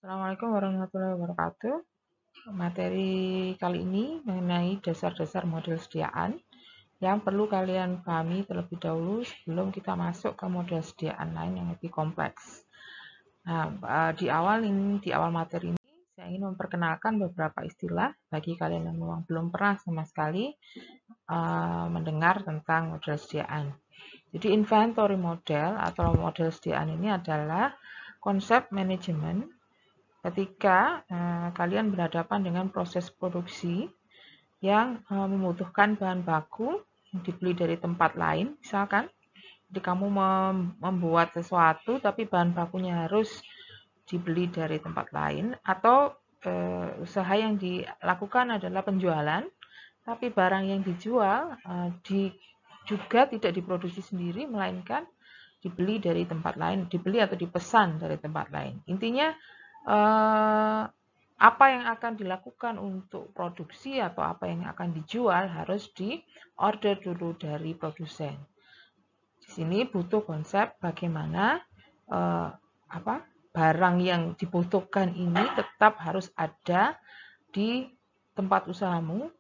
Assalamualaikum warahmatullahi wabarakatuh. Materi kali ini mengenai dasar-dasar model sediaan yang perlu kalian pahami terlebih dahulu sebelum kita masuk ke model sediaan lain yang lebih kompleks. Nah, di awal materi ini saya ingin memperkenalkan beberapa istilah bagi kalian yang memang belum pernah sama sekali mendengar tentang model sediaan. Jadi inventory model atau model sediaan ini adalah konsep manajemen ketika kalian berhadapan dengan proses produksi yang membutuhkan bahan baku yang dibeli dari tempat lain, misalkan, jadi kamu membuat sesuatu tapi bahan bakunya harus dibeli dari tempat lain, atau usaha yang dilakukan adalah penjualan, tapi barang yang dijual juga tidak diproduksi sendiri, melainkan dibeli dari tempat lain, dibeli atau dipesan dari tempat lain. Intinya apa yang akan dilakukan untuk produksi atau apa yang akan dijual harus diorder dulu dari produsen. Di sini butuh konsep bagaimana barang yang dibutuhkan ini tetap harus ada di tempat usahamu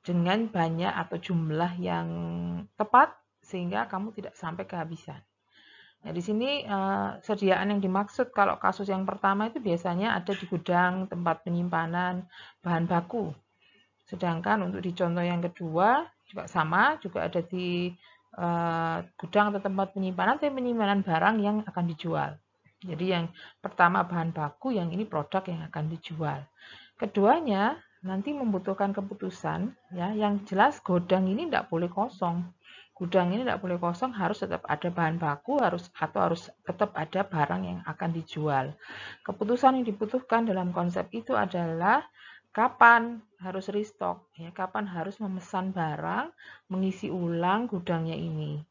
dengan banyak atau jumlah yang tepat sehingga kamu tidak sampai kehabisan. Nah, di sini sediaan yang dimaksud kalau kasus yang pertama itu biasanya ada di gudang, tempat penyimpanan bahan baku. Sedangkan untuk di contoh yang kedua juga sama, juga ada di gudang atau tempat penyimpanan, tapi penyimpanan barang yang akan dijual. Jadi yang pertama bahan baku, yang ini produk yang akan dijual. Keduanya nanti membutuhkan keputusan, ya, yang jelas gudang ini tidak boleh kosong. Gudang ini tidak boleh kosong, harus tetap ada bahan baku, harus tetap ada barang yang akan dijual. Keputusan yang dibutuhkan dalam konsep itu adalah kapan harus restock, ya, kapan harus memesan barang, mengisi ulang gudangnya ini.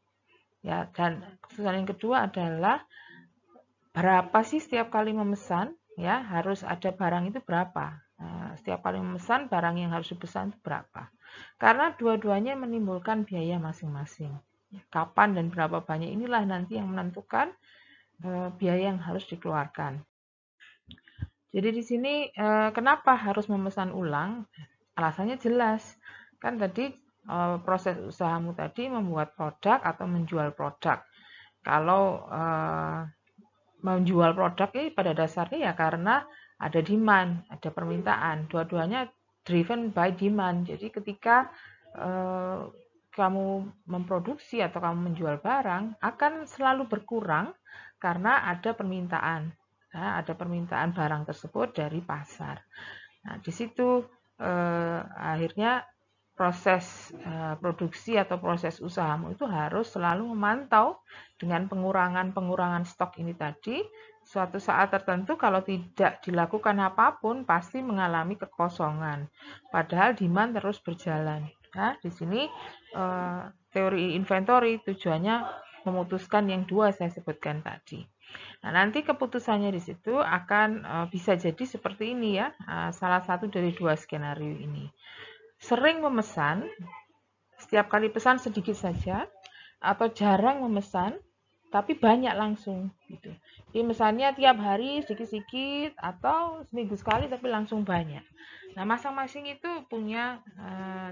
Ya, dan keputusan yang kedua adalah berapa sih setiap kali memesan, ya, harus ada barang itu berapa. Nah, setiap kali memesan barang yang harus dipesan itu berapa. Karena dua-duanya menimbulkan biaya masing-masing. Kapan dan berapa banyak inilah nanti yang menentukan biaya yang harus dikeluarkan. Jadi di sini kenapa harus memesan ulang? Alasannya jelas. Kan tadi proses usahamu tadi membuat produk atau menjual produk. Kalau menjual produk ini pada dasarnya ya karena ada demand, ada permintaan. Dua-duanya driven by demand. Jadi ketika kamu memproduksi atau kamu menjual barang akan selalu berkurang karena ada permintaan. Nah, ada permintaan barang tersebut dari pasar. Nah, di situ akhirnya proses produksi atau proses usahamu itu harus selalu memantau dengan pengurangan stok ini tadi. Suatu saat tertentu kalau tidak dilakukan apapun pasti mengalami kekosongan. Padahal demand terus berjalan. Nah, di sini teori inventory tujuannya memutuskan yang dua saya sebutkan tadi. Nah, nanti keputusannya di situ akan bisa jadi seperti ini ya, salah satu dari dua skenario ini. Sering memesan, setiap kali pesan sedikit saja, atau jarang memesan, tapi banyak langsung gitu. Jadi misalnya tiap hari sedikit-sedikit atau seminggu sekali tapi langsung banyak. Nah, masing-masing itu punya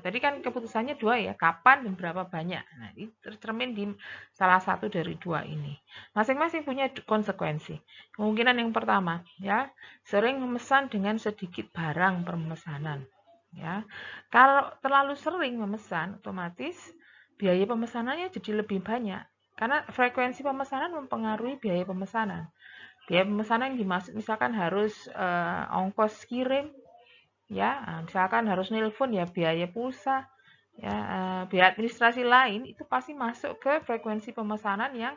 tadi kan keputusannya dua ya, kapan dan berapa banyak. Nah, ini tercermin di salah satu dari dua ini. Masing-masing punya konsekuensi. Kemungkinan yang pertama ya, sering memesan dengan sedikit barang per pemesanan. Ya, kalau terlalu sering memesan, otomatis biaya pemesanannya jadi lebih banyak. Karena frekuensi pemesanan mempengaruhi biaya pemesanan. Biaya pemesanan yang dimaksud misalkan harus ongkos kirim, ya, misalkan harus nelpon ya biaya pulsa, ya, biaya administrasi lain itu pasti masuk ke frekuensi pemesanan yang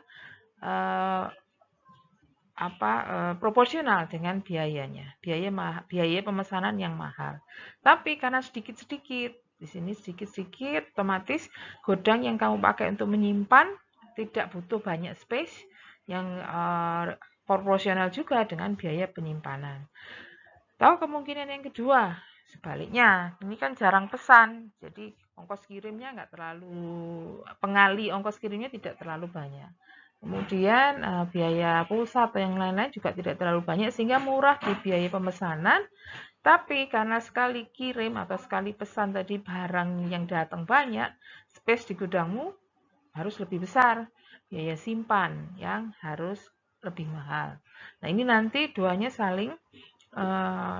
proporsional dengan biayanya, biaya pemesanan yang mahal. Tapi karena sedikit-sedikit, di sini sedikit-sedikit, otomatis gudang yang kamu pakai untuk menyimpan tidak butuh banyak space yang proporsional juga dengan biaya penyimpanan. Tahu kemungkinan yang kedua, sebaliknya, ini kan jarang pesan, jadi ongkos kirimnya nggak terlalu, ongkos kirimnya tidak terlalu banyak. Kemudian biaya pulsa atau yang lain-lain juga tidak terlalu banyak sehingga murah di biaya pemesanan. Tapi karena sekali kirim atau sekali pesan tadi barang yang datang banyak, space di gudangmu harus lebih besar. Biaya simpan yang harus lebih mahal. Nah, ini nanti duanya saling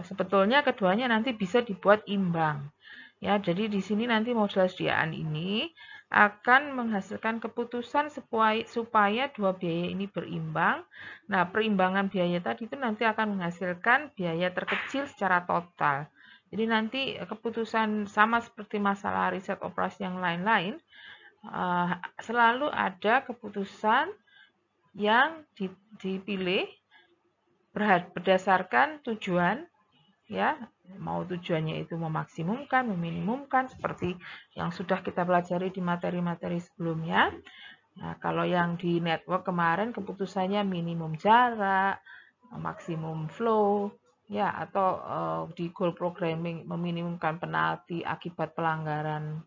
sebetulnya keduanya nanti bisa dibuat imbang. Ya, jadi di sini nanti modal sediaan ini akan menghasilkan keputusan supaya dua biaya ini berimbang. Nah, perimbangan biaya tadi itu nanti akan menghasilkan biaya terkecil secara total. Jadi nanti keputusan sama seperti masalah riset operasi yang lain-lain, selalu ada keputusan yang dipilih berdasarkan tujuan, ya, mau tujuannya itu memaksimumkan, meminimumkan seperti yang sudah kita pelajari di materi-materi sebelumnya. Nah, kalau yang di network kemarin keputusannya minimum jarak, maksimum flow, ya, atau di goal programming meminimumkan penalti akibat pelanggaran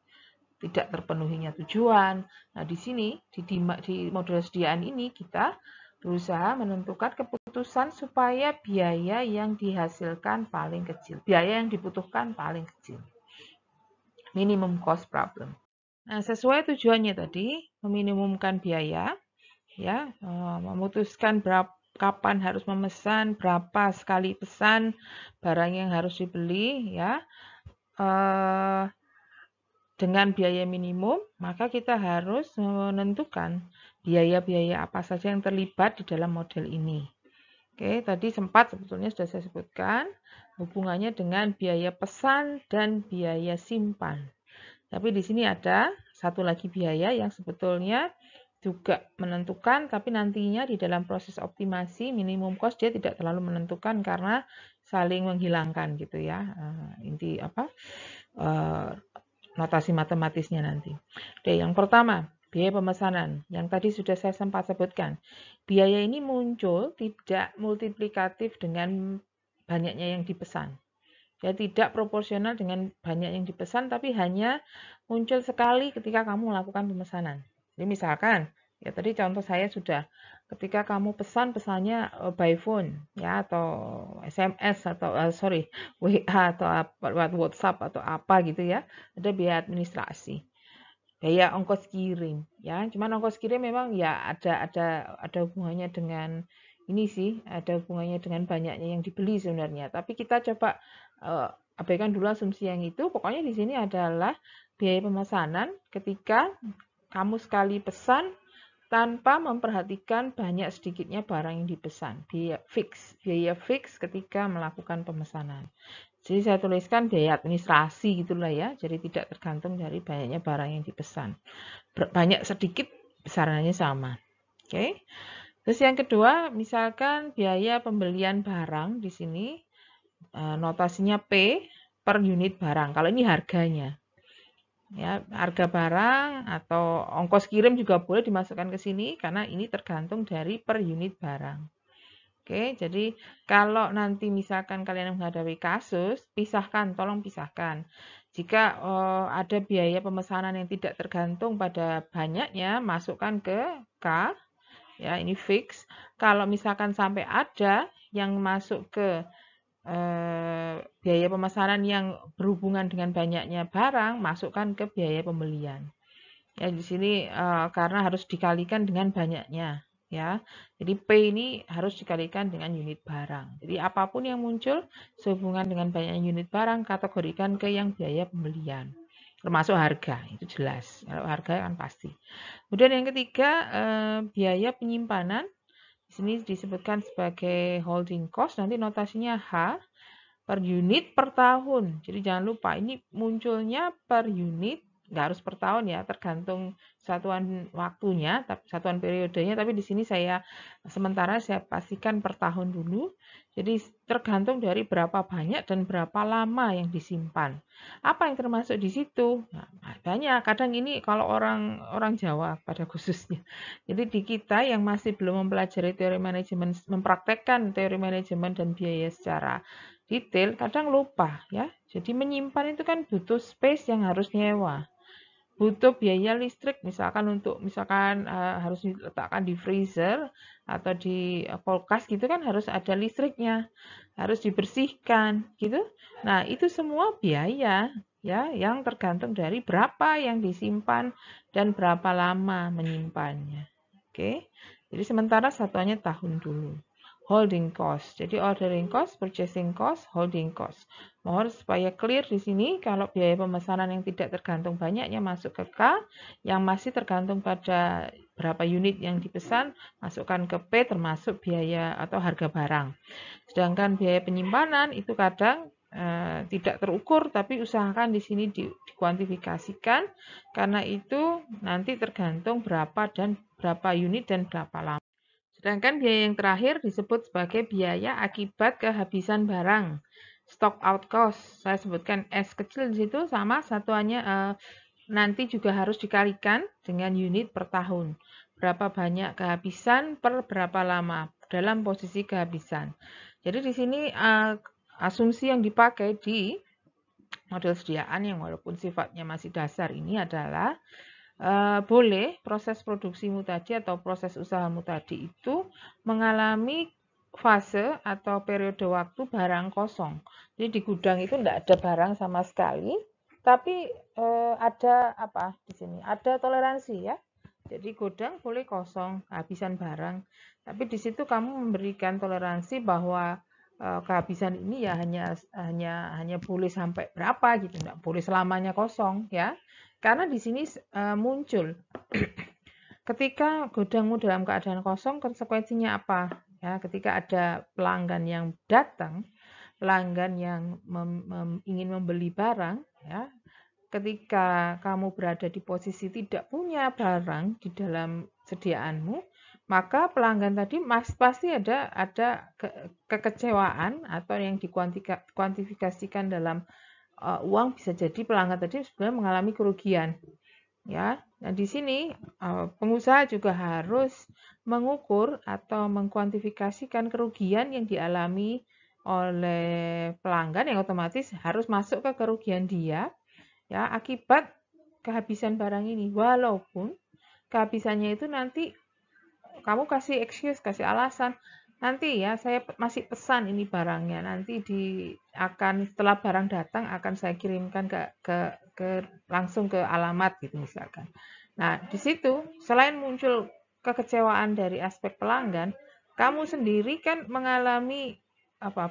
tidak terpenuhinya tujuan. Nah, di sini di model sediaan ini kita berusaha menentukan keputusan supaya biaya yang dihasilkan paling kecil, biaya yang dibutuhkan paling kecil. Minimum cost problem. Nah, sesuai tujuannya tadi, meminimumkan biaya, ya, memutuskan kapan harus memesan, berapa sekali pesan barang yang harus dibeli, ya. Dengan biaya minimum, maka kita harus menentukan biaya-biaya apa saja yang terlibat di dalam model ini. Oke, tadi sempat sebetulnya sudah saya sebutkan hubungannya dengan biaya pesan dan biaya simpan. Tapi di sini ada satu lagi biaya yang sebetulnya juga menentukan, tapi nantinya di dalam proses optimasi minimum cost dia tidak terlalu menentukan karena saling menghilangkan gitu ya. Inti apa? Notasi matematisnya nanti. Oke, yang pertama, biaya pemesanan. Yang tadi sudah saya sempat sebutkan. Biaya ini muncul tidak multiplikatif dengan banyaknya yang dipesan. Ya, tidak proporsional dengan banyak yang dipesan, tapi hanya muncul sekali ketika kamu melakukan pemesanan. Jadi misalkan, ya tadi contoh saya sudah, ketika kamu pesannya by phone, ya atau SMS atau WA atau WhatsApp atau apa gitu ya, ada biaya administrasi, biaya ongkos kirim, ya. Cuman ongkos kirim memang ya ada hubungannya dengan ini sih, ada hubungannya dengan banyaknya yang dibeli sebenarnya. Tapi kita coba abaikan dulu asumsi yang itu. Pokoknya di sini adalah biaya pemesanan ketika kamu sekali pesan tanpa memperhatikan banyak sedikitnya barang yang dipesan. Biaya fix ketika melakukan pemesanan. Jadi saya tuliskan biaya administrasi gitulah ya. Jadi tidak tergantung dari banyaknya barang yang dipesan. Banyak sedikit besarannya sama. Oke. Terus yang kedua, misalkan biaya pembelian barang di sini notasinya P per unit barang. Kalau ini harganya. Ya, harga barang atau ongkos kirim juga boleh dimasukkan ke sini karena ini tergantung dari per unit barang. Oke, jadi kalau nanti misalkan kalian menghadapi kasus, tolong pisahkan. Jika ada biaya pemesanan yang tidak tergantung pada banyaknya, masukkan ke K, ya ini fix. Kalau misalkan sampai ada yang masuk ke biaya pemesanan yang berhubungan dengan banyaknya barang, masukkan ke biaya pembelian. Ya di sini karena harus dikalikan dengan banyaknya, ya. Jadi P ini harus dikalikan dengan unit barang. Jadi apapun yang muncul sehubungan dengan banyaknya unit barang, kategorikan ke yang biaya pembelian. Termasuk harga, itu jelas. Kalau harga kan pasti. Kemudian yang ketiga, biaya penyimpanan. Di sini disebutkan sebagai holding cost, nanti notasinya H per unit per tahun. Jadi jangan lupa ini munculnya per unit, nggak harus per tahun ya, tergantung satuan waktunya, satuan periodenya. Tapi di sini sementara saya pastikan per tahun dulu. Jadi tergantung dari berapa banyak dan berapa lama yang disimpan. Apa yang termasuk di situ? Nah, banyak. Kadang ini kalau orang Jawa pada khususnya. Jadi di kita yang masih belum mempelajari teori manajemen, mempraktekkan teori manajemen dan biaya secara detail, kadang lupa ya. Jadi menyimpan itu kan butuh space yang harus nyewa. butuh biaya listrik, misalkan harus diletakkan di freezer atau di kulkas gitu kan harus ada listriknya, harus dibersihkan gitu. Nah, itu semua biaya ya yang tergantung dari berapa yang disimpan dan berapa lama menyimpannya. Oke. Jadi sementara satuannya tahun dulu. Holding cost. Jadi ordering cost, purchasing cost, holding cost. Mohon supaya clear di sini kalau biaya pemesanan yang tidak tergantung banyaknya masuk ke K, yang masih tergantung pada berapa unit yang dipesan masukkan ke P termasuk biaya atau harga barang. Sedangkan biaya penyimpanan itu kadang tidak terukur tapi usahakan di sini dikuantifikasikan karena itu nanti tergantung berapa unit dan berapa lama. Sedangkan biaya yang terakhir disebut sebagai biaya akibat kehabisan barang. Stock out cost, saya sebutkan S kecil di situ sama satuannya nanti juga harus dikalikan dengan unit per tahun. Berapa banyak kehabisan per berapa lama dalam posisi kehabisan. Jadi di sini asumsi yang dipakai di model sediaan yang walaupun sifatnya masih dasar ini adalah boleh proses produksimu tadi atau proses usahamu tadi itu mengalami fase atau periode waktu barang kosong. Jadi di gudang itu tidak ada barang sama sekali, tapi ada apa di sini? Ada toleransi ya. Jadi gudang boleh kosong, kehabisan barang, tapi di situ kamu memberikan toleransi bahwa kehabisan ini ya hanya boleh sampai berapa gitu, tidak boleh selamanya kosong ya. Karena di sini muncul ketika gudangmu dalam keadaan kosong, konsekuensinya apa? Ya, ketika ada pelanggan yang datang, pelanggan yang ingin membeli barang, ya, ketika kamu berada di posisi tidak punya barang di dalam sediaanmu, maka pelanggan tadi pasti ada kekecewaan atau yang dikuantifikasikan dalam uang bisa jadi pelanggan tadi sebenarnya mengalami kerugian. Ya, nah di sini pengusaha juga harus mengukur atau mengkuantifikasikan kerugian yang dialami oleh pelanggan yang otomatis harus masuk ke kerugian dia ya akibat kehabisan barang ini. Walaupun kehabisannya itu nanti kamu kasih excuse, kasih alasan. Nanti ya, saya masih pesan ini barangnya. Nanti setelah barang datang akan saya kirimkan langsung ke alamat gitu misalkan. Nah, di situ selain muncul kekecewaan dari aspek pelanggan, kamu sendiri kan mengalami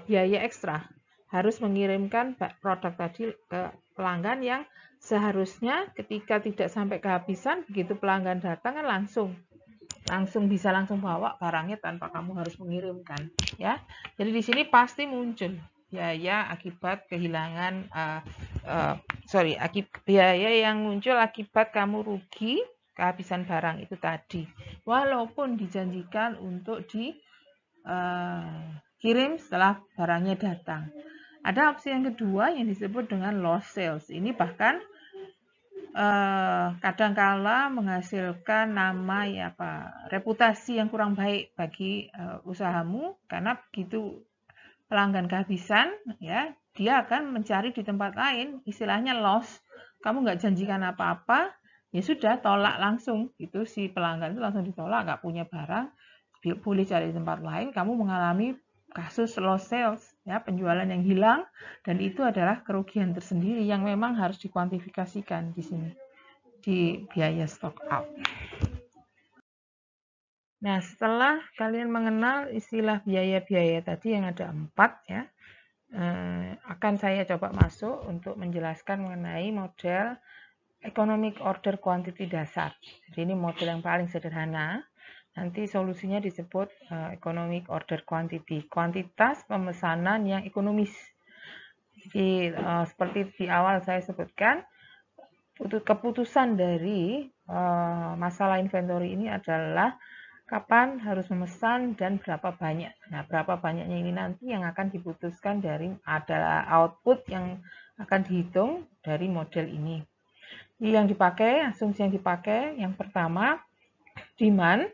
biaya ekstra. Harus mengirimkan produk tadi ke pelanggan yang seharusnya ketika tidak sampai kehabisan, begitu pelanggan datang kan langsung bisa bawa barangnya tanpa kamu harus mengirimkan ya. Jadi di sini pasti muncul biaya akibat kehilangan biaya yang muncul akibat kamu rugi kehabisan barang itu tadi. Walaupun dijanjikan untuk dikirim setelah barangnya datang. Ada opsi yang kedua yang disebut dengan lost sales. Ini bahkan kadangkala menghasilkan reputasi yang kurang baik bagi usahamu karena begitu pelanggan kehabisan ya dia akan mencari di tempat lain, istilahnya loss. Kamu nggak janjikan apa-apa, ya sudah tolak langsung itu si pelanggan itu langsung ditolak, nggak punya barang, boleh cari di tempat lain. Kamu mengalami kasus lost sales ya, penjualan yang hilang, dan itu adalah kerugian tersendiri yang memang harus dikuantifikasikan di sini di biaya stock out. Nah, setelah kalian mengenal istilah biaya-biaya tadi yang ada 4 ya, akan saya coba masuk untuk menjelaskan mengenai model economic order quantity dasar. Jadi ini model yang paling sederhana. Nanti solusinya disebut economic order quantity, kuantitas pemesanan yang ekonomis. Jadi seperti di awal saya sebutkan, keputusan dari masalah inventory ini adalah kapan harus memesan dan berapa banyak. Nah, berapa banyaknya ini nanti yang akan diputuskan adalah output yang akan dihitung dari model ini. Yang dipakai, asumsi yang dipakai, yang pertama, demand,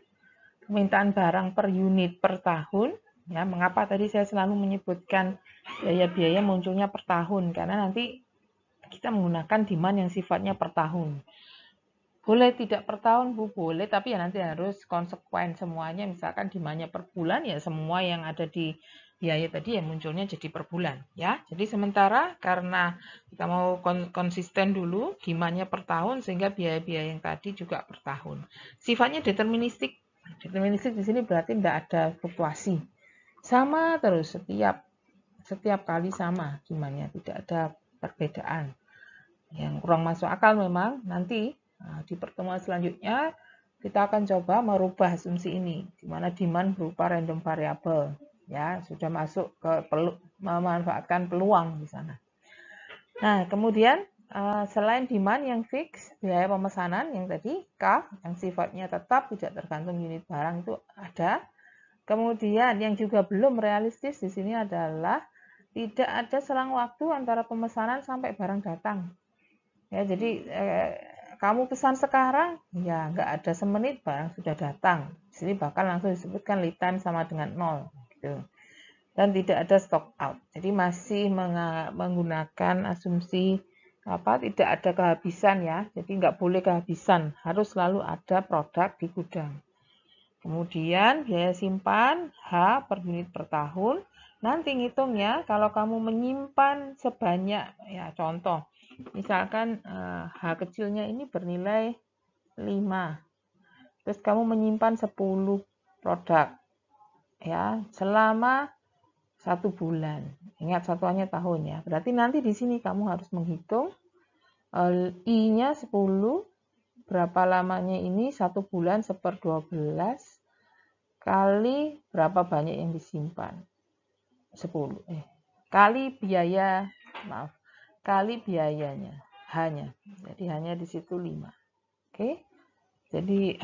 permintaan barang per unit per tahun. Ya, mengapa tadi saya selalu menyebutkan biaya-biaya munculnya per tahun? Karena nanti kita menggunakan demand yang sifatnya per tahun. Boleh tidak per tahun, Bu, boleh, tapi ya nanti harus konsekuen semuanya. Misalkan demandnya per bulan, ya semua yang ada di biaya tadi ya munculnya jadi per bulan. Ya, jadi sementara karena kita mau konsisten dulu, demandnya per tahun, sehingga biaya-biaya yang tadi juga per tahun. Sifatnya deterministik. Deterministik di sini berarti tidak ada fluktuasi. Sama terus, setiap kali sama demandnya, tidak ada perbedaan. Yang kurang masuk akal memang nanti di pertemuan selanjutnya kita akan coba merubah asumsi ini, di mana demand berupa random variable, ya sudah masuk ke memanfaatkan peluang di sana. Nah, kemudian selain demand yang fix, biaya pemesanan yang tadi K, yang sifatnya tetap tidak tergantung unit barang itu ada. Kemudian yang juga belum realistis di sini adalah tidak ada selang waktu antara pemesanan sampai barang datang. Ya, jadi kamu pesan sekarang, ya nggak ada semenit barang sudah datang. Di sini bahkan langsung disebutkan lead time sama dengan 0. Gitu. Dan tidak ada stock out. Jadi masih menggunakan asumsi tidak ada kehabisan ya. Jadi nggak boleh kehabisan, harus selalu ada produk di gudang. Kemudian biaya simpan H per unit per tahun. Nanti ngitungnya kalau kamu menyimpan sebanyak, ya contoh, misalkan H kecilnya ini bernilai 5. Terus kamu menyimpan 10 produk ya selama 1 bulan. Ingat satuannya tahun ya. Berarti nanti di sini kamu harus menghitung I-nya 10, berapa lamanya ini 1 bulan 1/12 kali berapa banyak yang disimpan. 10 kali biaya, kali biayanya hanya. Jadi hanya di situ 5. Oke. Jadi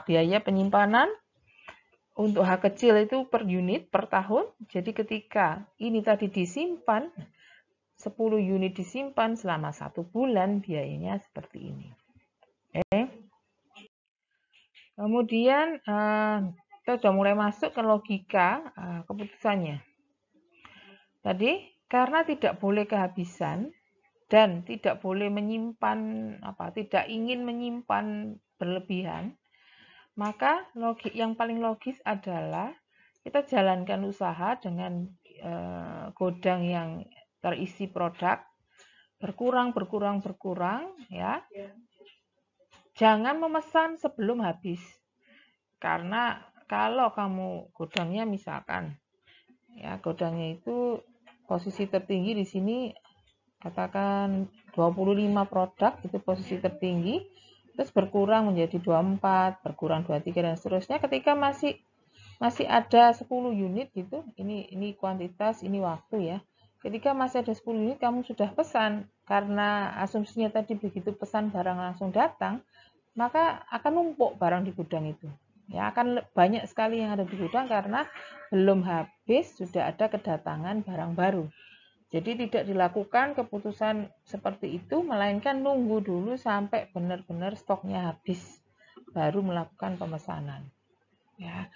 biaya penyimpanan untuk H kecil itu per unit per tahun. Jadi ketika ini tadi disimpan 10 unit disimpan selama 1 bulan, biayanya seperti ini. Oke. Kemudian kita sudah mulai masuk ke logika keputusannya. Tadi karena tidak boleh kehabisan dan tidak boleh menyimpan tidak ingin menyimpan berlebihan, maka yang paling logis adalah kita jalankan usaha dengan gudang yang terisi produk berkurang ya. Jangan memesan sebelum habis. Karena kalau kamu gudangnya misalkan ya gudangnya itu posisi tertinggi di sini katakan 25 produk itu posisi tertinggi, terus berkurang menjadi 24, berkurang 23 dan seterusnya. Ketika masih ada 10 unit gitu, ini kuantitas, ini waktu ya. Ketika masih ada 10 unit kamu sudah pesan, karena asumsinya tadi begitu pesan barang langsung datang, maka akan numpuk barang di gudang itu. Ya, akan banyak sekali yang ada di gudang karena belum habis sudah ada kedatangan barang baru. Jadi tidak dilakukan keputusan seperti itu, melainkan nunggu dulu sampai benar-benar stoknya habis, baru melakukan pemesanan. Ya,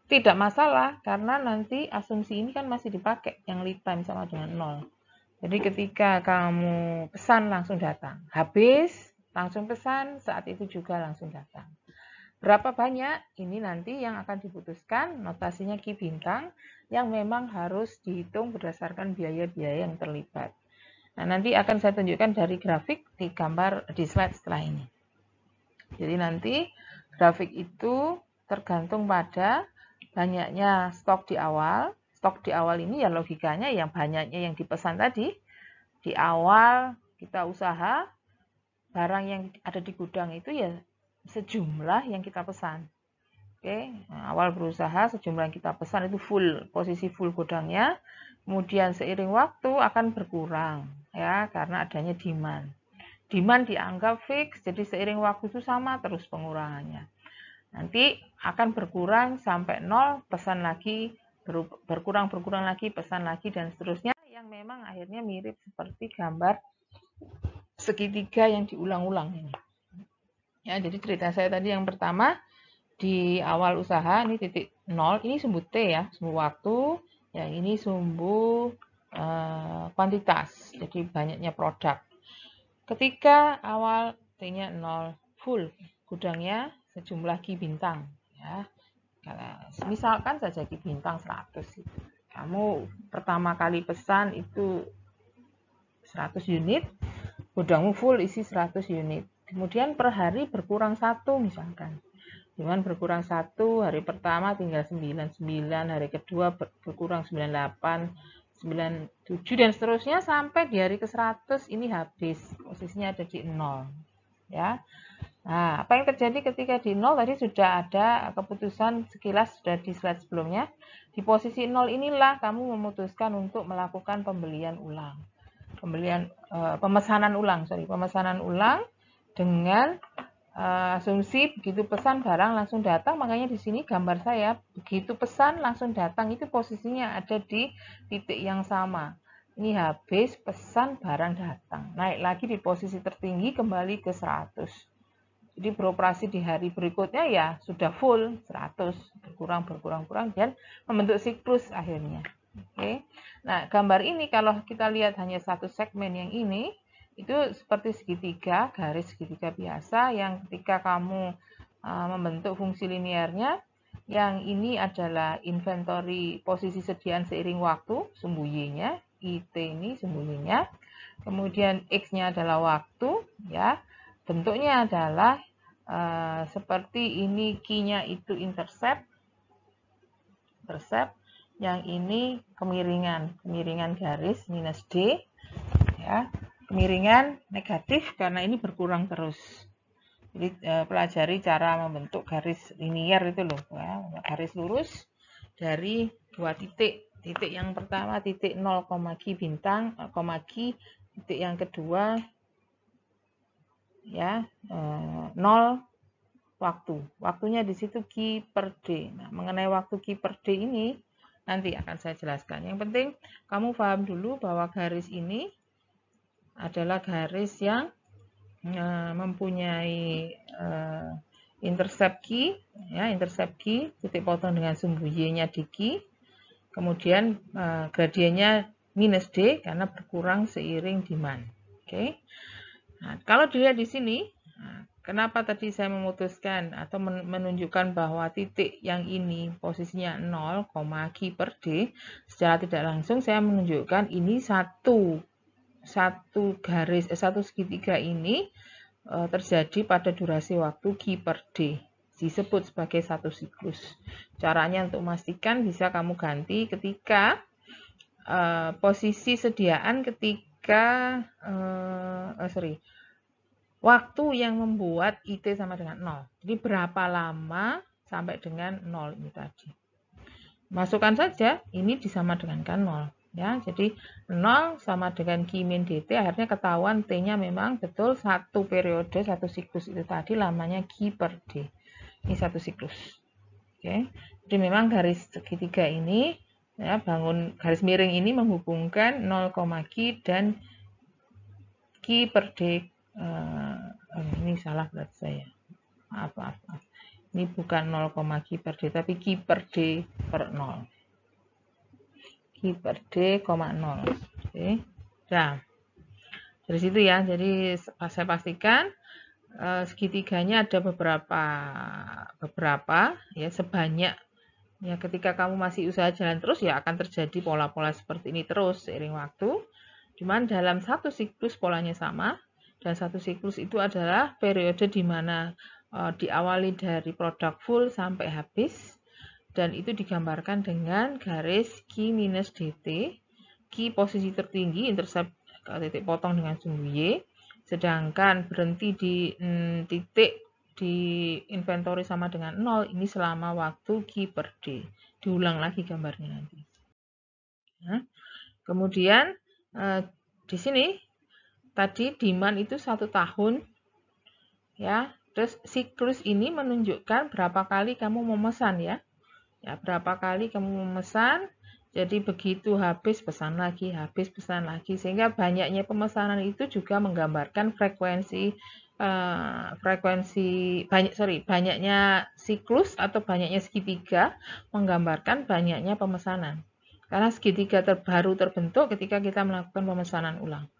tidak masalah karena nanti asumsi ini kan masih dipakai yang lead time sama dengan 0. Jadi ketika kamu pesan langsung datang, habis langsung pesan, saat itu juga langsung datang. Berapa banyak? Ini nanti yang akan diputuskan, notasinya Ki bintang, yang memang harus dihitung berdasarkan biaya-biaya yang terlibat. Nah, nanti akan saya tunjukkan dari grafik di slide setelah ini. Jadi nanti grafik itu tergantung pada banyaknya stok di awal. Stok di awal ini ya logikanya yang banyaknya yang dipesan tadi. Di awal kita usaha, barang yang ada di gudang itu ya sejumlah yang kita pesan. Oke, nah, awal berusaha sejumlah yang kita pesan itu full, posisi full gudangnya. Kemudian seiring waktu akan berkurang ya karena adanya demand. Demand dianggap fix, jadi seiring waktu itu sama terus pengurangannya. Nanti akan berkurang sampai 0, pesan lagi, berkurang lagi, pesan lagi dan seterusnya yang memang akhirnya mirip seperti gambar segitiga yang diulang-ulang ini. Ya, jadi cerita saya tadi yang pertama di awal usaha ini titik 0, ini sumbu T ya, sumbu waktu, yang ini sumbu kuantitas, jadi banyaknya produk. Ketika awal T-nya 0, full gudangnya sejumlah Ki bintang ya. Misalkan saja Ki bintang 100 itu. Kamu pertama kali pesan itu 100 unit, gudangmu full isi 100 unit. Kemudian per hari berkurang 1 misalkan. Dengan berkurang 1, hari pertama tinggal 99, hari kedua berkurang 98, 97 dan seterusnya sampai di hari ke-100 ini habis. Posisinya ada di 0. Ya. Nah, apa yang terjadi ketika di 0 tadi sudah ada keputusan sekilas sudah di slide sebelumnya. Di posisi 0 inilah kamu memutuskan untuk melakukan pembelian ulang. Pemesanan ulang dengan asumsi begitu pesan barang langsung datang. Makanya di sini gambar saya begitu pesan langsung datang itu posisinya ada di titik yang sama. Ini habis pesan barang datang. Naik lagi di posisi tertinggi kembali ke 100. Jadi beroperasi di hari berikutnya ya sudah full 100, berkurang dan membentuk siklus akhirnya. Oke. Nah, gambar ini kalau kita lihat hanya satu segmen yang ini, itu seperti segitiga, garis segitiga biasa yang ketika kamu membentuk fungsi linearnya, yang ini adalah inventory posisi sediaan seiring waktu, sumbu Y-nya, IT ini sumbu Y-nya. Kemudian X-nya adalah waktu, ya. Bentuknya adalah seperti ini, Q-nya itu intercept, yang ini kemiringan garis minus D, ya. Kemiringan negatif karena ini berkurang terus. Jadi pelajari cara membentuk garis linear itu loh, ya. Garis lurus dari dua titik. Titik yang pertama titik 0, Q bintang, Q, titik yang kedua ya 0 waktu. Waktunya di situ Q per D. Nah, mengenai waktu Q per D ini nanti akan saya jelaskan. Yang penting kamu paham dulu bahwa garis ini adalah garis yang mempunyai intercept Q, ya, intercept Q, titik potong dengan sumbu Y-nya di Q, kemudian gradiennya minus D karena berkurang seiring demand. Oke. Nah, kalau dilihat di sini, kenapa tadi saya memutuskan atau menunjukkan bahwa titik yang ini posisinya 0, Q per D, secara tidak langsung saya menunjukkan ini satu segitiga ini terjadi pada durasi waktu Q per D, disebut sebagai satu siklus. Caranya untuk memastikan bisa kamu ganti ketika posisi sediaan ketika waktu yang membuat IT sama dengan 0. Jadi berapa lama sampai dengan 0 ini tadi. Masukkan saja ini disama dengankan 0. Ya, jadi 0 sama dengan Q min DT, akhirnya ketahuan T-nya memang betul satu periode, satu siklus itu tadi lamanya Q per D. Ini satu siklus. Oke. Jadi memang garis segitiga ini, ya, bangun garis miring ini menghubungkan 0, Q dan Q per D. Ini salah berarti saya. Maaf. Ini bukan 0, Q per D, tapi Q per D per 0. Q per D, 0. Oke. Nah, dari situ ya, jadi saya pastikan segitiganya ada beberapa ya, sebanyak ya, ketika kamu masih usaha jalan terus ya akan terjadi pola-pola seperti ini terus seiring waktu. Cuman dalam satu siklus polanya sama, dan satu siklus itu adalah periode di mana diawali dari produk full sampai habis. Dan itu digambarkan dengan garis Q minus DT, Q posisi tertinggi, intercept titik potong dengan sumbu Y, sedangkan berhenti di titik di inventory sama dengan 0, ini selama waktu Q per D. Diulang lagi gambarnya nanti. Nah, kemudian di sini tadi demand itu 1 tahun, ya. Terus siklus ini menunjukkan berapa kali kamu memesan ya. Ya, berapa kali kamu memesan, jadi begitu habis pesan lagi, sehingga banyaknya pemesanan itu juga menggambarkan banyaknya siklus atau banyaknya segitiga menggambarkan banyaknya pemesanan. Karena segitiga baru terbentuk ketika kita melakukan pemesanan ulang.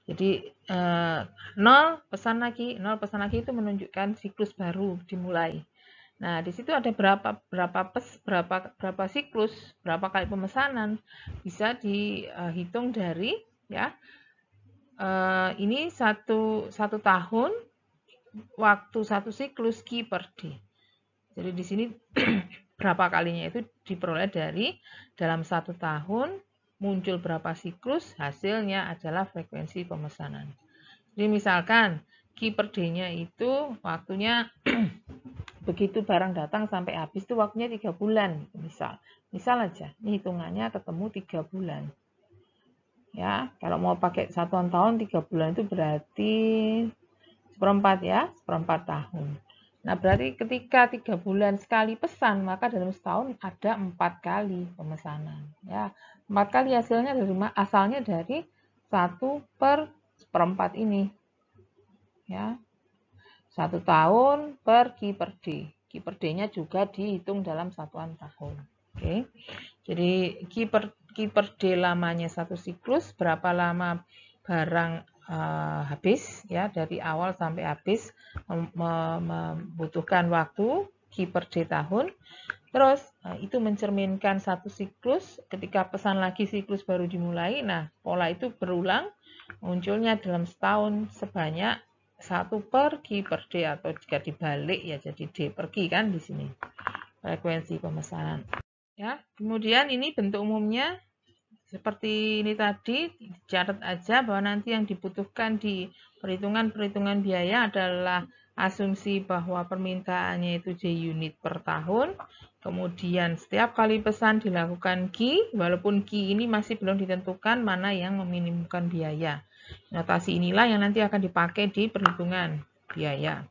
Jadi 0 pesan lagi itu menunjukkan siklus baru dimulai. Nah, di situ ada berapa siklus, berapa kali pemesanan, bisa dihitung dari ya. Ini satu tahun, waktu satu siklus Q per D. Jadi di sini berapa kalinya itu diperoleh dari dalam satu tahun muncul berapa siklus, hasilnya adalah frekuensi pemesanan. Jadi misalkan Q per D-nya itu waktunya begitu barang datang sampai habis itu waktunya 3 bulan. Misal aja, ini hitungannya ketemu 3 bulan. Ya, kalau mau pakai satuan tahun 3 bulan itu berarti seperempat ya, seperempat tahun. Nah, berarti ketika 3 bulan sekali pesan, maka dalam setahun ada 4 kali pemesanan. Ya, 4 kali hasilnya asalnya dari 1 per seperempat ini. Ya, 1 tahun per Q per D. Q per D-nya juga dihitung dalam satuan tahun. Oke, jadi Q per D lamanya satu siklus, berapa lama barang habis ya, dari awal sampai habis membutuhkan waktu Q per D tahun. Terus itu mencerminkan satu siklus, ketika pesan lagi siklus baru dimulai. Nah, pola itu berulang, munculnya dalam setahun sebanyak 1 per Q per D, atau jika dibalik ya jadi D per Q kan di sini. Frekuensi pemesanan. Ya, kemudian ini bentuk umumnya seperti ini tadi, catat aja bahwa nanti yang dibutuhkan di perhitungan biaya adalah asumsi bahwa permintaannya itu J unit per tahun. Kemudian setiap kali pesan dilakukan Q, walaupun Q ini masih belum ditentukan mana yang meminimumkan biaya. Notasi inilah yang nanti akan dipakai di perhitungan biaya.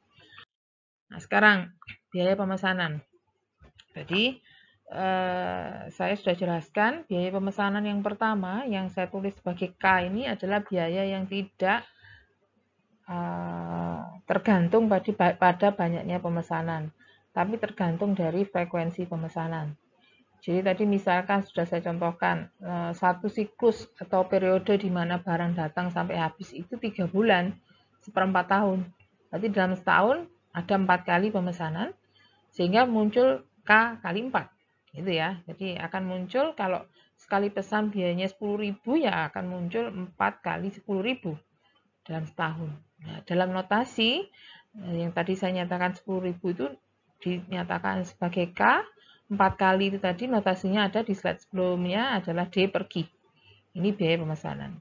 Nah, sekarang biaya pemesanan. Jadi, saya sudah jelaskan biaya pemesanan yang pertama yang saya tulis sebagai K ini adalah biaya yang tidak tergantung pada banyaknya pemesanan, tapi tergantung dari frekuensi pemesanan. Jadi tadi misalkan sudah saya contohkan, satu siklus atau periode di mana barang datang sampai habis itu 3 bulan, seperempat tahun. Berarti dalam setahun ada 4 kali pemesanan, sehingga muncul K kali 4. Gitu ya. Jadi akan muncul kalau sekali pesan biayanya 10.000 ya akan muncul 4 kali 10.000 dalam setahun. Nah, dalam notasi yang tadi saya nyatakan 10.000 itu dinyatakan sebagai K, 4 kali itu tadi notasinya ada di slide sebelumnya adalah D per Q. Ini biaya pemesanan.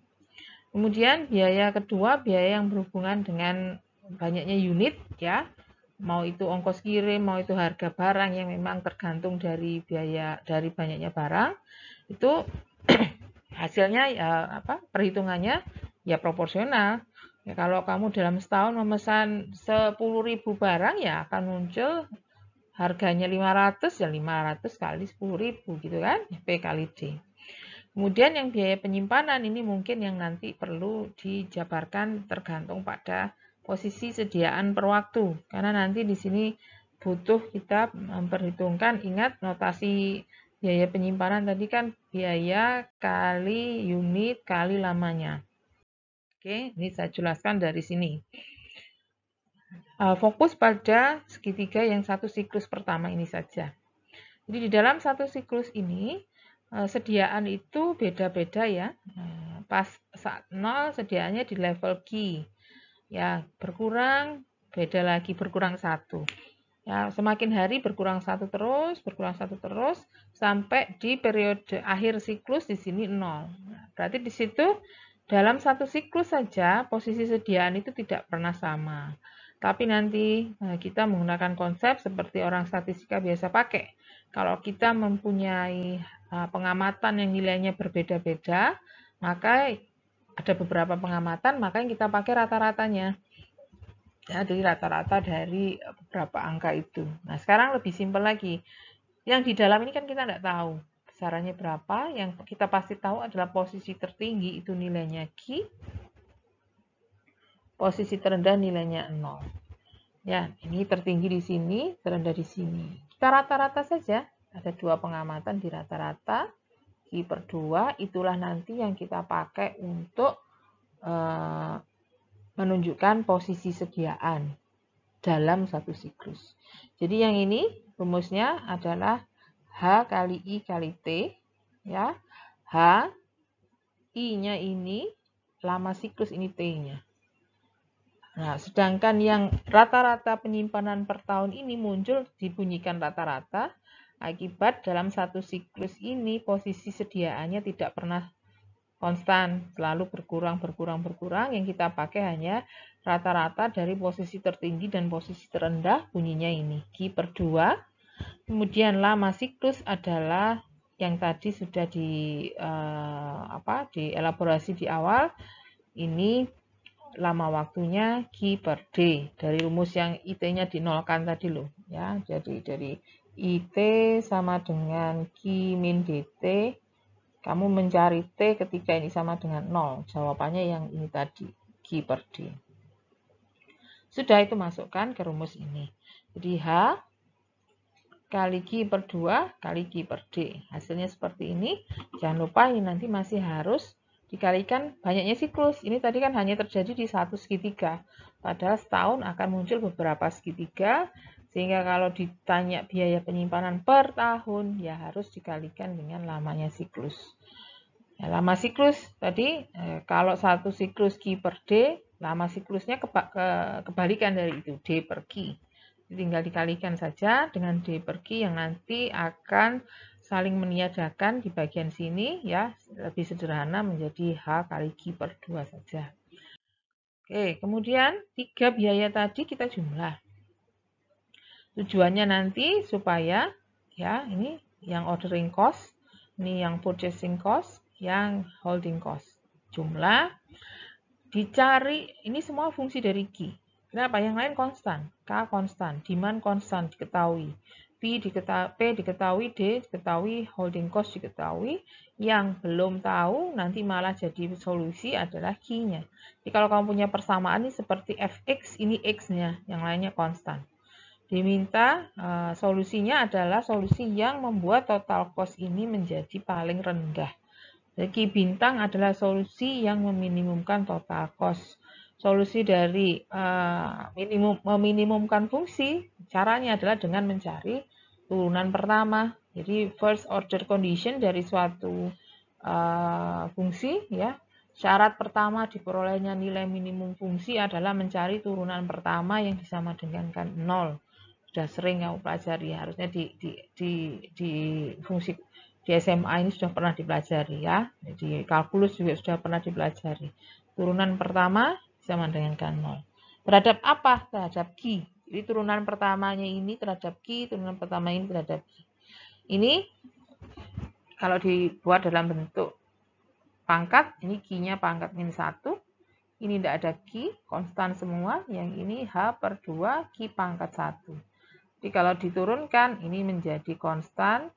Kemudian biaya kedua, biaya yang berhubungan dengan banyaknya unit ya. Mau itu ongkos kirim, mau itu harga barang yang memang tergantung dari biaya dari banyaknya barang, itu hasilnya ya perhitungannya ya proporsional. Ya, kalau kamu dalam setahun memesan 10.000 barang ya akan muncul harganya 500 ya 500 kali 10.000 gitu kan, P kali D. Kemudian yang biaya penyimpanan ini mungkin yang nanti perlu dijabarkan tergantung pada posisi sediaan per waktu. Karena nanti di sini butuh kita memperhitungkan, ingat notasi biaya penyimpanan tadi kan biaya kali unit kali lamanya. Oke, ini saya jelaskan dari sini. Fokus pada segitiga yang satu siklus pertama ini saja. Jadi di dalam satu siklus ini, sediaan itu beda-beda ya. Pas saat 0 sediaannya di level Q. Ya, berkurang, beda lagi berkurang 1. Ya, semakin hari berkurang 1 terus, sampai di periode akhir siklus di sini 0. Nah, berarti di situ dalam satu siklus saja posisi sediaan itu tidak pernah sama. Tapi nanti kita menggunakan konsep seperti orang statistika biasa pakai. Kalau kita mempunyai pengamatan yang nilainya berbeda-beda, maka ada beberapa pengamatan, maka yang kita pakai rata-ratanya. Ya, jadi rata-rata dari beberapa angka itu. Nah, sekarang lebih simpel lagi. Yang di dalam ini kan kita tidak tahu besarannya berapa. Yang kita pasti tahu adalah posisi tertinggi itu nilainya Q. Posisi terendah nilainya 0. Ya, ini tertinggi di sini, terendah di sini. Kita rata-rata saja. Ada 2 pengamatan di rata-rata. Q per 2, itulah nanti yang kita pakai untuk menunjukkan posisi sediaan dalam satu siklus. Jadi yang ini rumusnya adalah H kali I kali T, ya. H, I-nya ini lama siklus, ini T-nya. Nah, sedangkan yang rata-rata penyimpanan per tahun ini muncul dibunyikan rata-rata akibat dalam satu siklus ini posisi sediaannya tidak pernah konstan, selalu berkurang. Yang kita pakai hanya rata-rata dari posisi tertinggi dan posisi terendah, bunyinya ini Q per 2. Kemudian lama siklus adalah yang tadi sudah dielaborasi di awal, ini lama waktunya Q per D dari rumus yang IT-nya dinolkan tadi loh, ya. Jadi dari IT sama dengan Q min DT, kamu mencari T ketika ini sama dengan 0. Jawabannya yang ini tadi, Q per D. Sudah, itu masukkan ke rumus ini. Jadi H kali Q per 2 kali Q per D. Hasilnya seperti ini. Jangan lupa ini nanti masih harus dikalikan banyaknya siklus. Ini tadi kan hanya terjadi di satu segitiga. Padahal setahun akan muncul beberapa segitiga. Sehingga kalau ditanya biaya penyimpanan per tahun, ya harus dikalikan dengan lamanya siklus. Ya, lama siklus tadi, kalau satu siklus Q per D, lama siklusnya kebalikan dari itu, D per Q. Tinggal dikalikan saja dengan D per Q yang nanti akan saling meniadakan di bagian sini, ya, lebih sederhana menjadi H kali Q per 2 saja. Oke, kemudian 3 biaya tadi kita jumlah. Tujuannya nanti supaya, ya, ini yang ordering cost, ini yang purchasing cost, yang holding cost. Jumlah dicari, ini semua fungsi dari Q. Kenapa? Yang lain konstan. K konstan, demand konstan diketahui. P diketahui, D diketahui, holding cost diketahui. Yang belum tahu nanti malah jadi solusi adalah Q-nya. Jadi kalau kamu punya persamaan ini seperti Fx, ini X-nya, yang lainnya konstan. Diminta solusinya adalah solusi yang membuat total cost ini menjadi paling rendah. Jadi bintang adalah solusi yang meminimumkan total cost. Solusi dari meminimumkan fungsi, caranya adalah dengan mencari turunan pertama. Jadi first order condition dari suatu fungsi, ya. Syarat pertama diperolehnya nilai minimum fungsi adalah mencari turunan pertama yang disama dengan 0. Sudah sering kamu pelajari, harusnya di fungsi di SMA ini sudah pernah dipelajari, ya. Di kalkulus juga sudah pernah dipelajari. Turunan pertama sama dengan 0. Terhadap apa? Terhadap Q. Jadi turunan pertamanya ini terhadap Q, turunan pertama ini terhadap Q. Ini kalau dibuat dalam bentuk pangkat, ini Q-nya pangkat min 1. Ini tidak ada Q, konstan semua. Yang ini H per 2, Q pangkat 1. Jadi kalau diturunkan, ini menjadi konstan.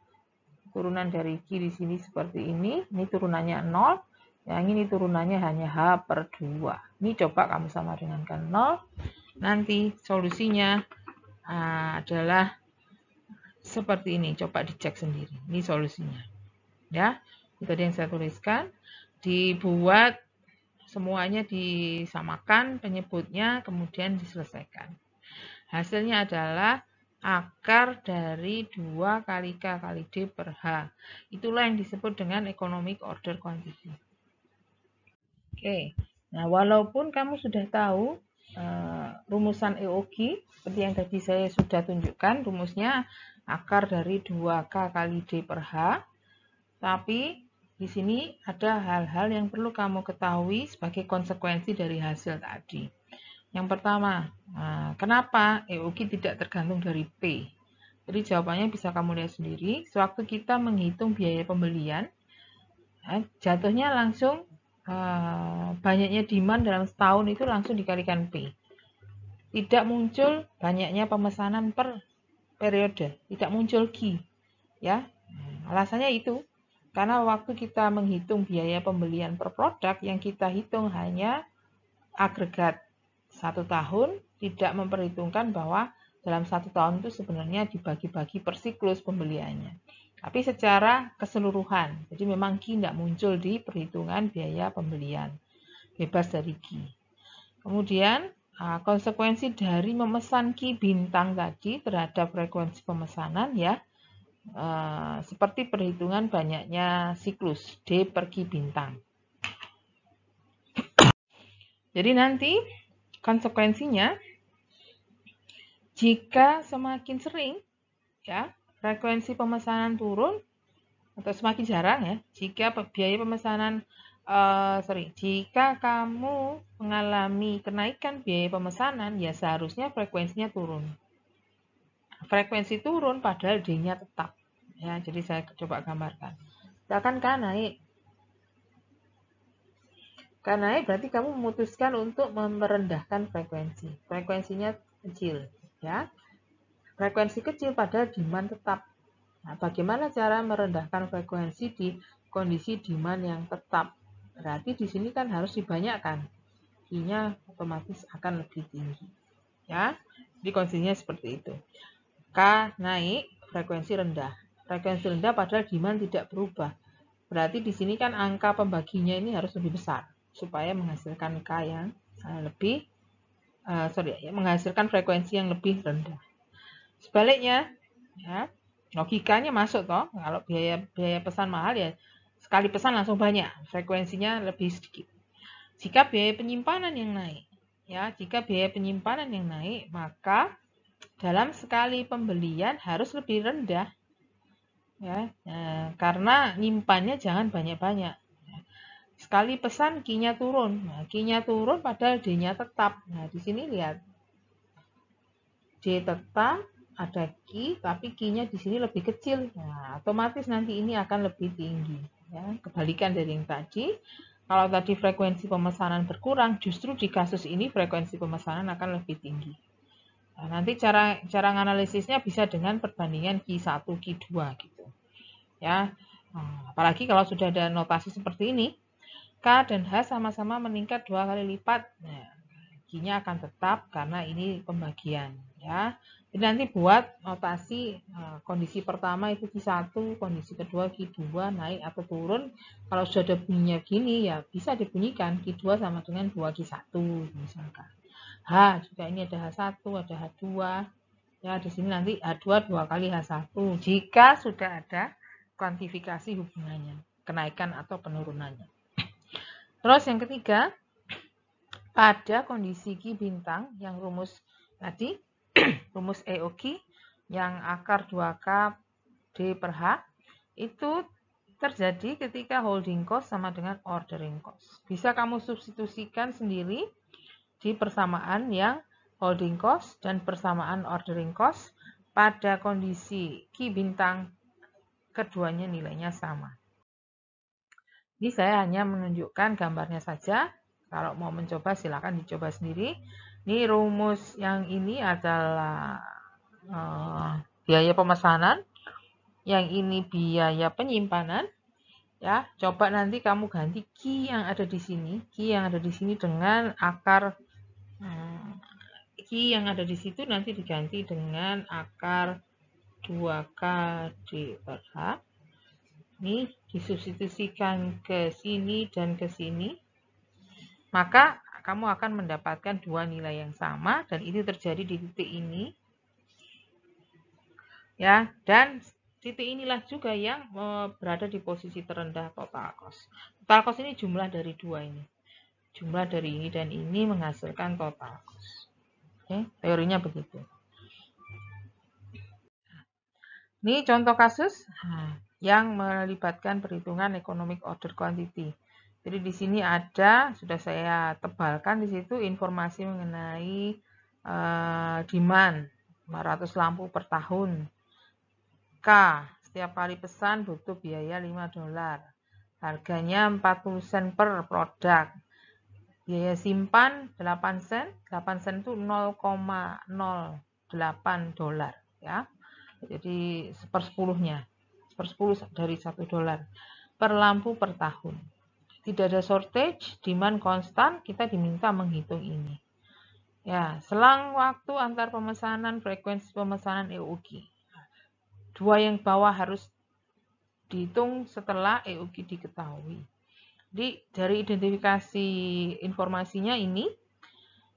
Turunan dari Q di sini seperti ini turunannya 0. Yang ini turunannya hanya H per 2. Ini coba kamu sama dengan 0. Nanti solusinya adalah seperti ini. Coba dicek sendiri. Ini solusinya. Ya, itu tadi yang saya tuliskan. Dibuat semuanya disamakan penyebutnya, kemudian diselesaikan. Hasilnya adalah akar dari 2 kali K kali D per H. Itulah yang disebut dengan economic order quantity. Oke, nah walaupun kamu sudah tahu rumusan EOQ, seperti yang tadi saya sudah tunjukkan, rumusnya akar dari 2K kali D per H, tapi di sini ada hal-hal yang perlu kamu ketahui sebagai konsekuensi dari hasil tadi. Yang pertama, kenapa EOQ tidak tergantung dari P? Jadi jawabannya bisa kamu lihat sendiri. Sewaktu kita menghitung biaya pembelian, jatuhnya langsung banyaknya demand dalam setahun itu langsung dikalikan P. Tidak muncul banyaknya pemesanan per periode, tidak muncul Q. Ya, alasannya itu. Karena waktu kita menghitung biaya pembelian per produk, yang kita hitung hanya agregat 1 tahun, tidak memperhitungkan bahwa dalam 1 tahun itu sebenarnya dibagi-bagi per siklus pembeliannya. Tapi secara keseluruhan, jadi memang Q tidak muncul di perhitungan biaya pembelian. bebas dari Qi. Kemudian konsekuensi dari memesan Qi bintang tadi terhadap frekuensi pemesanan ya, seperti perhitungan banyaknya siklus D per Qi bintang. Jadi nanti konsekuensinya, jika semakin sering ya frekuensi pemesanan turun atau semakin jarang ya, jika biaya pemesanan jika kamu mengalami kenaikan biaya pemesanan, ya seharusnya frekuensinya turun. Frekuensi turun padahal D-nya tetap. Ya, jadi saya coba gambarkan. Misalkan K naik. K naik berarti kamu memutuskan untuk merendahkan frekuensi. Frekuensinya kecil, ya. Frekuensi kecil padahal demand tetap. Nah, bagaimana cara merendahkan frekuensi di kondisi demand yang tetap? Berarti di sini kan harus dibanyakkan. Q-nya otomatis akan lebih tinggi. Ya, jadi kondisinya seperti itu. K naik, frekuensi rendah. Frekuensi rendah padahal demand tidak berubah. Berarti di sini kan angka pembaginya ini harus lebih besar supaya menghasilkan K yang lebih menghasilkan frekuensi yang lebih rendah. Sebaliknya, ya, logikanya masuk toh, kalau biaya pesan mahal ya sekali pesan langsung banyak, frekuensinya lebih sedikit. Jika biaya penyimpanan yang naik, ya, jika biaya penyimpanan yang naik, maka dalam sekali pembelian harus lebih rendah, ya, karena nyimpannya jangan banyak-banyak. Sekali pesan Q-nya turun, nah, Q-nya turun padahal D-nya tetap. Nah, di sini lihat, D tetap, ada Q, tapi Q-nya di sini lebih kecil. Nah, otomatis nanti ini akan lebih tinggi. Ya, kebalikan dari yang tadi. Kalau tadi frekuensi pemesanan berkurang, justru di kasus ini frekuensi pemesanan akan lebih tinggi. Nah, nanti cara analisisnya bisa dengan perbandingan Q1, Q2 gitu. Ya. Nah, apalagi kalau sudah ada notasi seperti ini, K dan H sama-sama meningkat 2 kali lipat. Nah, Q-nya akan tetap karena ini pembagian, ya. Jadi nanti buat notasi kondisi pertama itu Q1, kondisi kedua Q2 naik atau turun. Kalau sudah ada bunyinya gini ya bisa dibunyikan Q2 sama dengan 2Q1 misalkan. H juga ini ada H1, ada H2. Ya, di sini nanti H2 2 kali H1 jika sudah ada kuantifikasi hubungannya, kenaikan atau penurunannya. Terus yang ketiga, pada kondisi Qi bintang yang rumus tadi, rumus EOQ yang akar 2K D per H, itu terjadi ketika holding cost sama dengan ordering cost. Bisa kamu substitusikan sendiri di persamaan yang holding cost dan persamaan ordering cost pada kondisi Qi bintang keduanya nilainya sama. Ini saya hanya menunjukkan gambarnya saja. Kalau mau mencoba silakan dicoba sendiri. Ini rumus yang ini adalah biaya pemesanan, yang ini biaya penyimpanan. Ya, coba nanti kamu ganti Q yang ada di sini, Q yang ada di sini dengan akar Q yang ada di situ nanti diganti dengan akar 2K D per H. Ini disubstitusikan ke sini dan ke sini, maka kamu akan mendapatkan dua nilai yang sama dan itu terjadi di titik ini. Ya, dan titik inilah juga yang berada di posisi terendah total cost. Total cost ini jumlah dari dua ini. Jumlah dari ini dan ini menghasilkan total cost. Oke, teorinya begitu. Ini contoh kasus yang melibatkan perhitungan economic order quantity. Jadi di sini ada, sudah saya tebalkan di situ informasi mengenai demand 500 lampu per tahun. K, setiap kali pesan butuh biaya $5. Harganya 40 sen per produk. Biaya simpan 8 sen. 8 sen itu 0,08 dolar ya. Jadi sepersepuluhnya. Sepersepuluh dari $1 per lampu per tahun. Tidak ada shortage, demand konstan, kita diminta menghitung ini. Ya, selang waktu antar pemesanan, frekuensi pemesanan EOQ. Dua yang bawah harus dihitung setelah EOQ diketahui. Jadi dari identifikasi informasinya ini,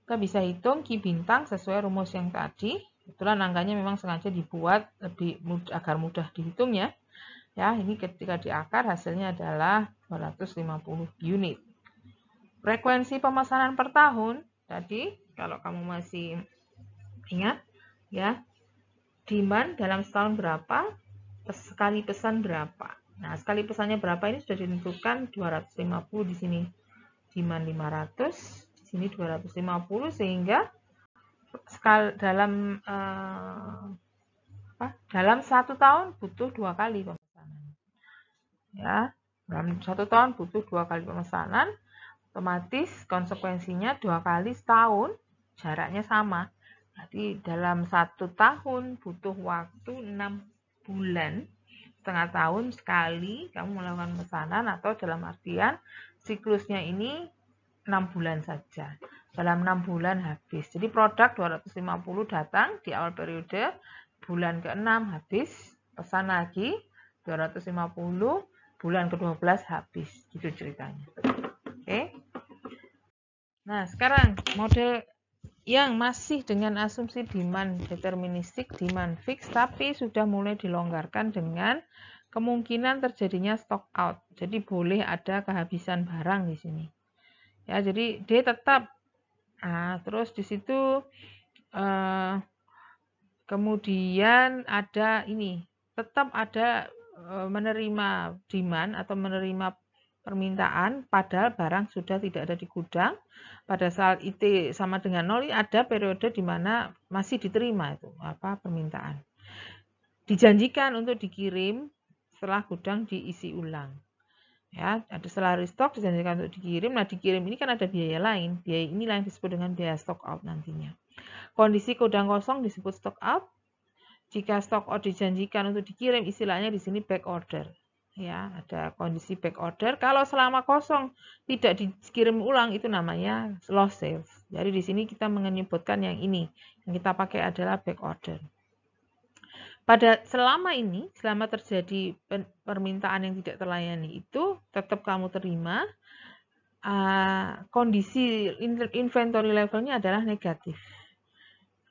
kita bisa hitung Ki bintang sesuai rumus yang tadi. Kebetulan angkanya memang sengaja dibuat lebih mudah, agar mudah dihitung ya. Ya, ini ketika diakar hasilnya adalah 250 unit. Frekuensi pemesanan per tahun, tadi kalau kamu masih ingat ya, demand dalam setahun berapa, sekali pesan berapa. Nah, sekali pesannya berapa ini sudah ditentukan 250 di sini. Demand 500, di sini 250 sehingga dalam 1 tahun butuh 2 kali pemesanan. Ya, dalam 1 tahun butuh 2 kali pemesanan, otomatis konsekuensinya 2 kali setahun, jaraknya sama. Jadi dalam 1 tahun butuh waktu 6 bulan, setengah tahun sekali kamu melakukan pemesanan, atau dalam artian siklusnya ini 6 bulan saja. Dalam 6 bulan habis. Jadi produk 250 datang di awal periode, bulan ke-6 habis, pesan lagi 250, bulan ke-12 habis. Gitu ceritanya. Oke. Nah, sekarang model yang masih dengan asumsi demand deterministik, demand fix, tapi sudah mulai dilonggarkan dengan kemungkinan terjadinya stock out. Jadi boleh ada kehabisan barang di sini. Ya, jadi dia tetap. Nah, terus di situ kemudian ada ini, tetap ada menerima demand atau menerima permintaan padahal barang sudah tidak ada di gudang. Pada saat IT sama dengan 0 ada periode di mana masih diterima itu permintaan. Dijanjikan untuk dikirim setelah gudang diisi ulang. Ya, ada setelah restock dijanjikan untuk dikirim. Nah, dikirim ini kan ada biaya lain. Biaya inilah yang disebut dengan biaya stock out nantinya. Kondisi gudang kosong disebut stock out. Jika stock out dijanjikan untuk dikirim, istilahnya di sini back order. Ya, ada kondisi back order. Kalau selama kosong tidak dikirim ulang itu namanya lost sales. Jadi di sini kita menyebutkan yang ini. Yang kita pakai adalah back order. Selama terjadi permintaan yang tidak terlayani itu, tetap kamu terima. Kondisi inventory levelnya adalah negatif.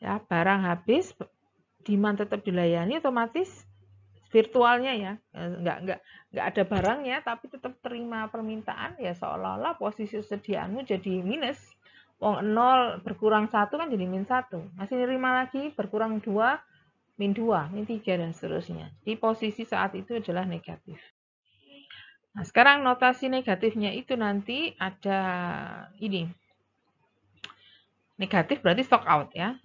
Ya, barang habis, demand tetap dilayani, otomatis virtualnya ya, nggak ada barangnya, tapi tetap terima permintaan, ya seolah-olah posisi sediaanmu jadi minus. Wong 0 berkurang 1 kan jadi min 1. Masih nerima lagi, berkurang 2, min 2, min 3, dan seterusnya. Di posisi saat itu adalah negatif. Nah, sekarang notasi negatifnya itu nanti ada ini. Negatif berarti stock out ya.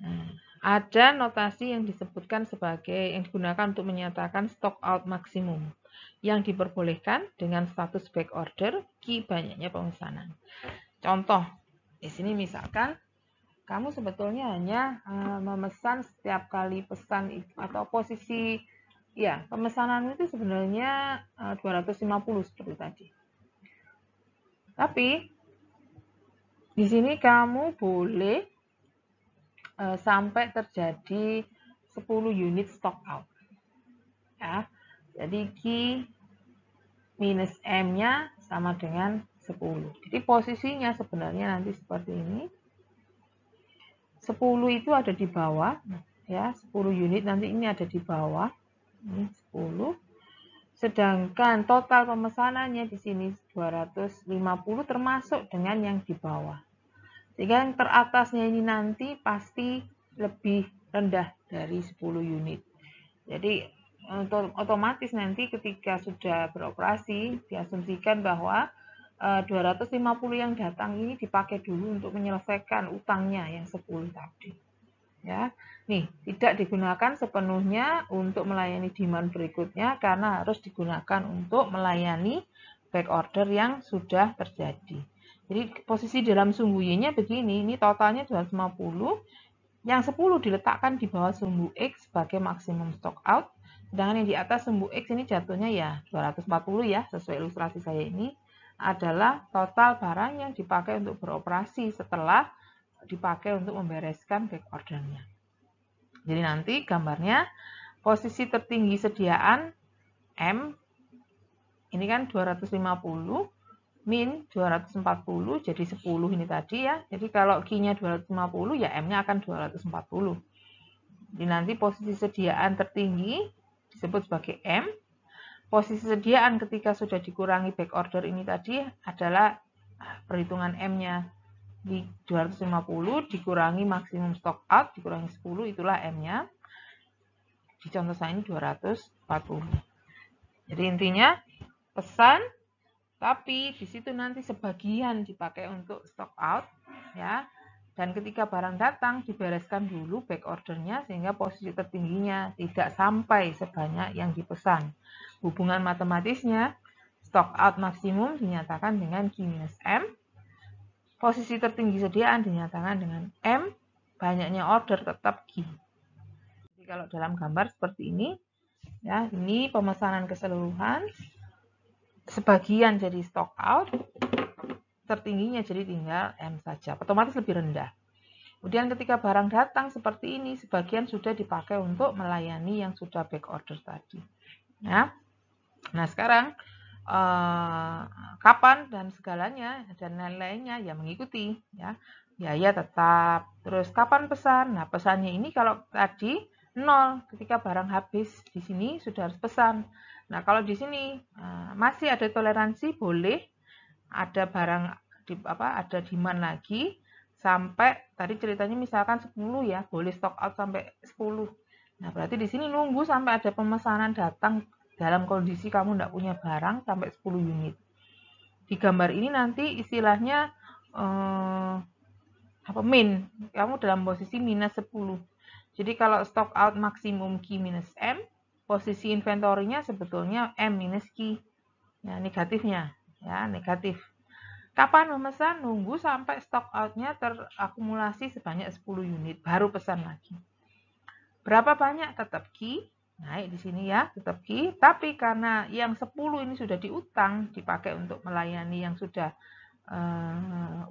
Ada notasi yang disebutkan sebagai yang digunakan untuk menyatakan stock out maksimum yang diperbolehkan dengan status back order Ki banyaknya pemesanan. Contoh, di sini misalkan kamu sebetulnya hanya memesan setiap kali pesan atau posisi ya pemesanan itu sebenarnya 250 seperti tadi. Tapi di sini kamu boleh sampai terjadi 10 unit stock out. Ya. Jadi Q minus M-nya sama dengan 10. Jadi posisinya sebenarnya nanti seperti ini. 10 itu ada di bawah, ya, 10 unit nanti ini ada di bawah. Ini 10. Sedangkan total pemesanannya di sini 250 termasuk dengan yang di bawah. Sehingga yang teratasnya ini nanti pasti lebih rendah dari 10 unit. Jadi otomatis nanti ketika sudah beroperasi diasumsikan bahwa 250 yang datang ini dipakai dulu untuk menyelesaikan utangnya yang 10 tadi. Ya. Nih, tidak digunakan sepenuhnya untuk melayani demand berikutnya karena harus digunakan untuk melayani back order yang sudah terjadi. Jadi posisi dalam sumbu Y-nya begini, ini totalnya 250, yang 10 diletakkan di bawah sumbu X sebagai maksimum stock out, sedangkan yang di atas sumbu X ini jatuhnya ya 240 ya, sesuai ilustrasi saya ini, adalah total barang yang dipakai untuk beroperasi setelah dipakai untuk membereskan back ordernya. Jadi nanti gambarnya posisi tertinggi sediaan M, ini kan 250, min 240 jadi 10 ini tadi ya. Jadi kalau Q-nya 250 ya M-nya akan 240. Jadi nanti posisi sediaan tertinggi disebut sebagai M. Posisi sediaan ketika sudah dikurangi back order ini tadi adalah perhitungan M-nya. Di 250 dikurangi maksimum stock out dikurangi 10 itulah M-nya. Di contoh saya ini 240. Jadi intinya pesan, tapi di situ nanti sebagian dipakai untuk stock out ya. Dan ketika barang datang dibereskan dulu back ordernya sehingga posisi tertingginya tidak sampai sebanyak yang dipesan. Hubungan matematisnya stock out maksimum dinyatakan dengan Q minus M. Posisi tertinggi sediaan dinyatakan dengan M, banyaknya order tetap Q. Jadi kalau dalam gambar seperti ini, ya ini pemesanan keseluruhan, sebagian jadi stock out, tertingginya jadi tinggal M saja, otomatis lebih rendah. Kemudian ketika barang datang seperti ini, sebagian sudah dipakai untuk melayani yang sudah back order tadi. Ya. Nah sekarang kapan dan segalanya dan lain-lainnya ya mengikuti ya. Biaya tetap. Terus kapan pesan? Nah, pesannya ini kalau tadi 0 ketika barang habis di sini sudah harus pesan. Nah, kalau di sini masih ada toleransi boleh ada barang ada demand lagi sampai tadi ceritanya misalkan 10 ya, boleh stock out sampai 10. Nah, berarti di sini nunggu sampai ada pemesanan datang dalam kondisi kamu tidak punya barang sampai 10 unit. Di gambar ini nanti istilahnya min, kamu dalam posisi minus 10. Jadi kalau stock out maksimum Q minus M, posisi inventorinya sebetulnya M minus Q. Ya, negatifnya, ya negatif. Kapan memesan? Nunggu sampai stock out-nya terakumulasi sebanyak 10 unit, baru pesan lagi. Berapa banyak? Tetap Q. Naik di sini ya, tetap Q. Tapi karena yang 10 ini sudah diutang, dipakai untuk melayani yang sudah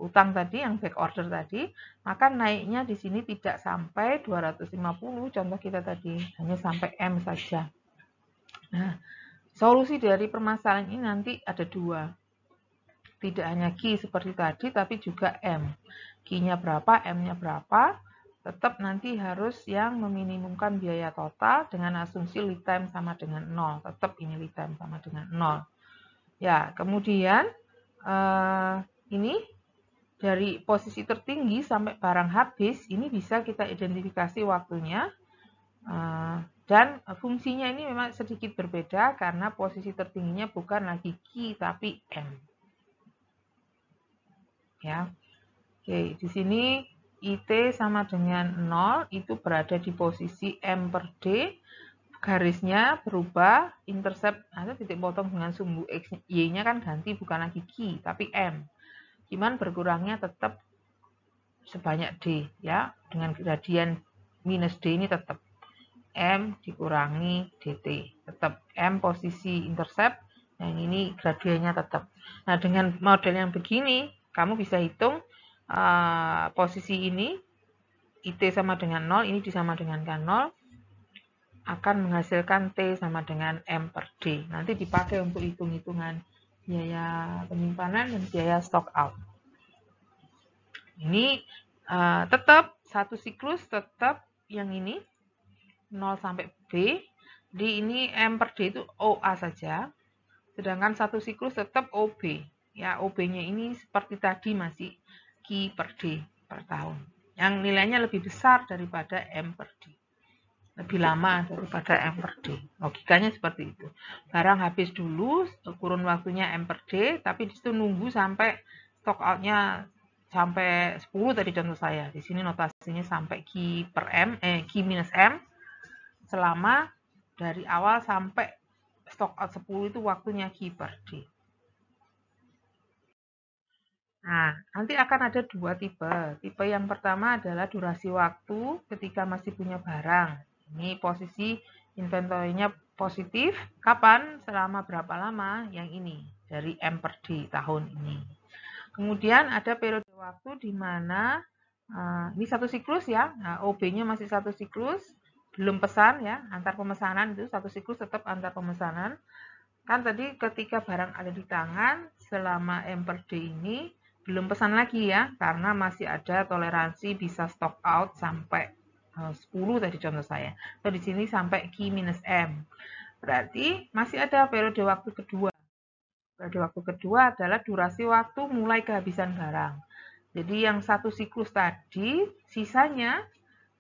utang tadi, yang back order tadi, maka naiknya di sini tidak sampai 250, contoh kita tadi, hanya sampai M saja. Nah, solusi dari permasalahan ini nanti ada dua. Tidak hanya Q seperti tadi, tapi juga M. Q-nya berapa, M-nya berapa, tetap nanti harus yang meminimumkan biaya total dengan asumsi lead time sama dengan 0. Tetap ini lead time sama dengan 0. Ya, kemudian ini dari posisi tertinggi sampai barang habis, ini bisa kita identifikasi waktunya. Dan fungsinya ini memang sedikit berbeda karena posisi tertingginya bukan lagi Q tapi M. Ya. Oke, di sini IT sama dengan 0 itu berada di posisi M per D, garisnya berubah, intercept atau titik potong dengan sumbu X, Y-nya kan ganti bukan lagi Q tapi M. Cuman berkurangnya tetap sebanyak D ya, dengan gradien minus D ini tetap M dikurangi DT, tetap M posisi intercept, yang ini gradiennya tetap. Nah, dengan model yang begini, kamu bisa hitung posisi ini, IT sama dengan 0, ini disama dengan 0, akan menghasilkan T sama dengan M per D. Nanti dipakai untuk hitung-hitungan biaya penyimpanan dan biaya stock out. Ini tetap satu siklus, tetap yang ini 0 sampai B. Di ini M per D itu OA saja. Sedangkan satu siklus tetap OB. Ya, OB-nya ini seperti tadi masih Q per D per tahun. Yang nilainya lebih besar daripada M per D. Lebih lama daripada M per D. Logikanya seperti itu. Barang habis dulu, kurun waktunya M per D, tapi disitu nunggu sampai stock out-nya sampai 10 tadi contoh saya. Di sini notasinya sampai Q per M, Q minus M. Selama dari awal sampai stock out 10 itu waktunya Q per D. Nah, nanti akan ada dua tipe. Tipe yang pertama adalah durasi waktu ketika masih punya barang. Ini posisi inventory-nya positif. Kapan? Selama berapa lama? Yang ini, dari M per D tahun ini. Kemudian ada periode waktu di mana, ini satu siklus ya, nah, OB-nya masih satu siklus, belum pesan ya, antar pemesanan itu satu siklus tetap antar pemesanan. Kan tadi ketika barang ada di tangan, selama M per D ini belum pesan lagi ya, karena masih ada toleransi bisa stock out sampai 10 tadi contoh saya. Atau di sini sampai Q minus M. Berarti masih ada periode waktu kedua. Periode waktu kedua adalah durasi waktu mulai kehabisan barang. Jadi yang satu siklus tadi, sisanya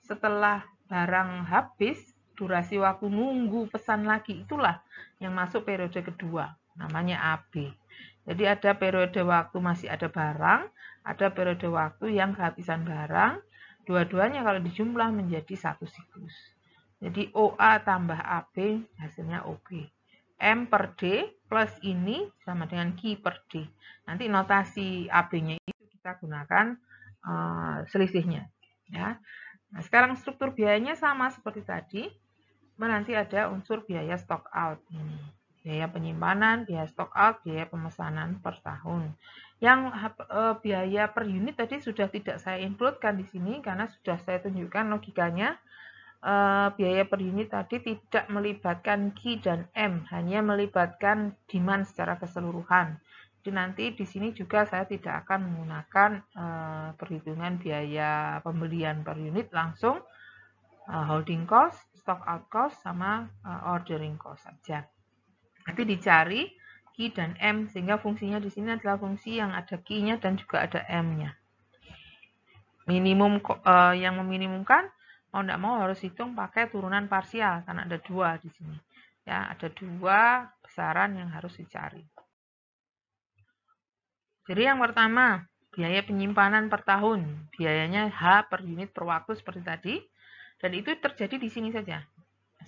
setelah barang habis, durasi waktu nunggu pesan lagi, itulah yang masuk periode kedua, namanya AB. Jadi ada periode waktu masih ada barang, ada periode waktu yang kehabisan barang, dua-duanya kalau dijumlah menjadi satu siklus. Jadi OA tambah AB hasilnya OB. M per D plus ini sama dengan Q per D. Nanti notasi AB-nya itu kita gunakan selisihnya. Ya. Nah, sekarang struktur biayanya sama seperti tadi. Nanti ada unsur biaya stock out. Ini. Biaya penyimpanan, biaya stock out, biaya pemesanan per tahun. Yang biaya per unit tadi sudah tidak saya include-kan di sini karena sudah saya tunjukkan logikanya. Biaya per unit tadi tidak melibatkan Q dan M, hanya melibatkan demand secara keseluruhan. Jadi nanti di sini juga saya tidak akan menggunakan perhitungan biaya pembelian per unit, langsung holding cost, stock out cost, sama ordering cost saja. Nanti dicari Q dan M, sehingga fungsinya di sini adalah fungsi yang ada Q-nya dan juga ada M-nya. Minimum yang meminimumkan mau tidak mau harus hitung pakai turunan parsial karena ada dua di sini. Ya, ada dua besaran yang harus dicari. Jadi yang pertama, biaya penyimpanan per tahun. Biayanya H per unit per waktu seperti tadi. Dan itu terjadi di sini saja.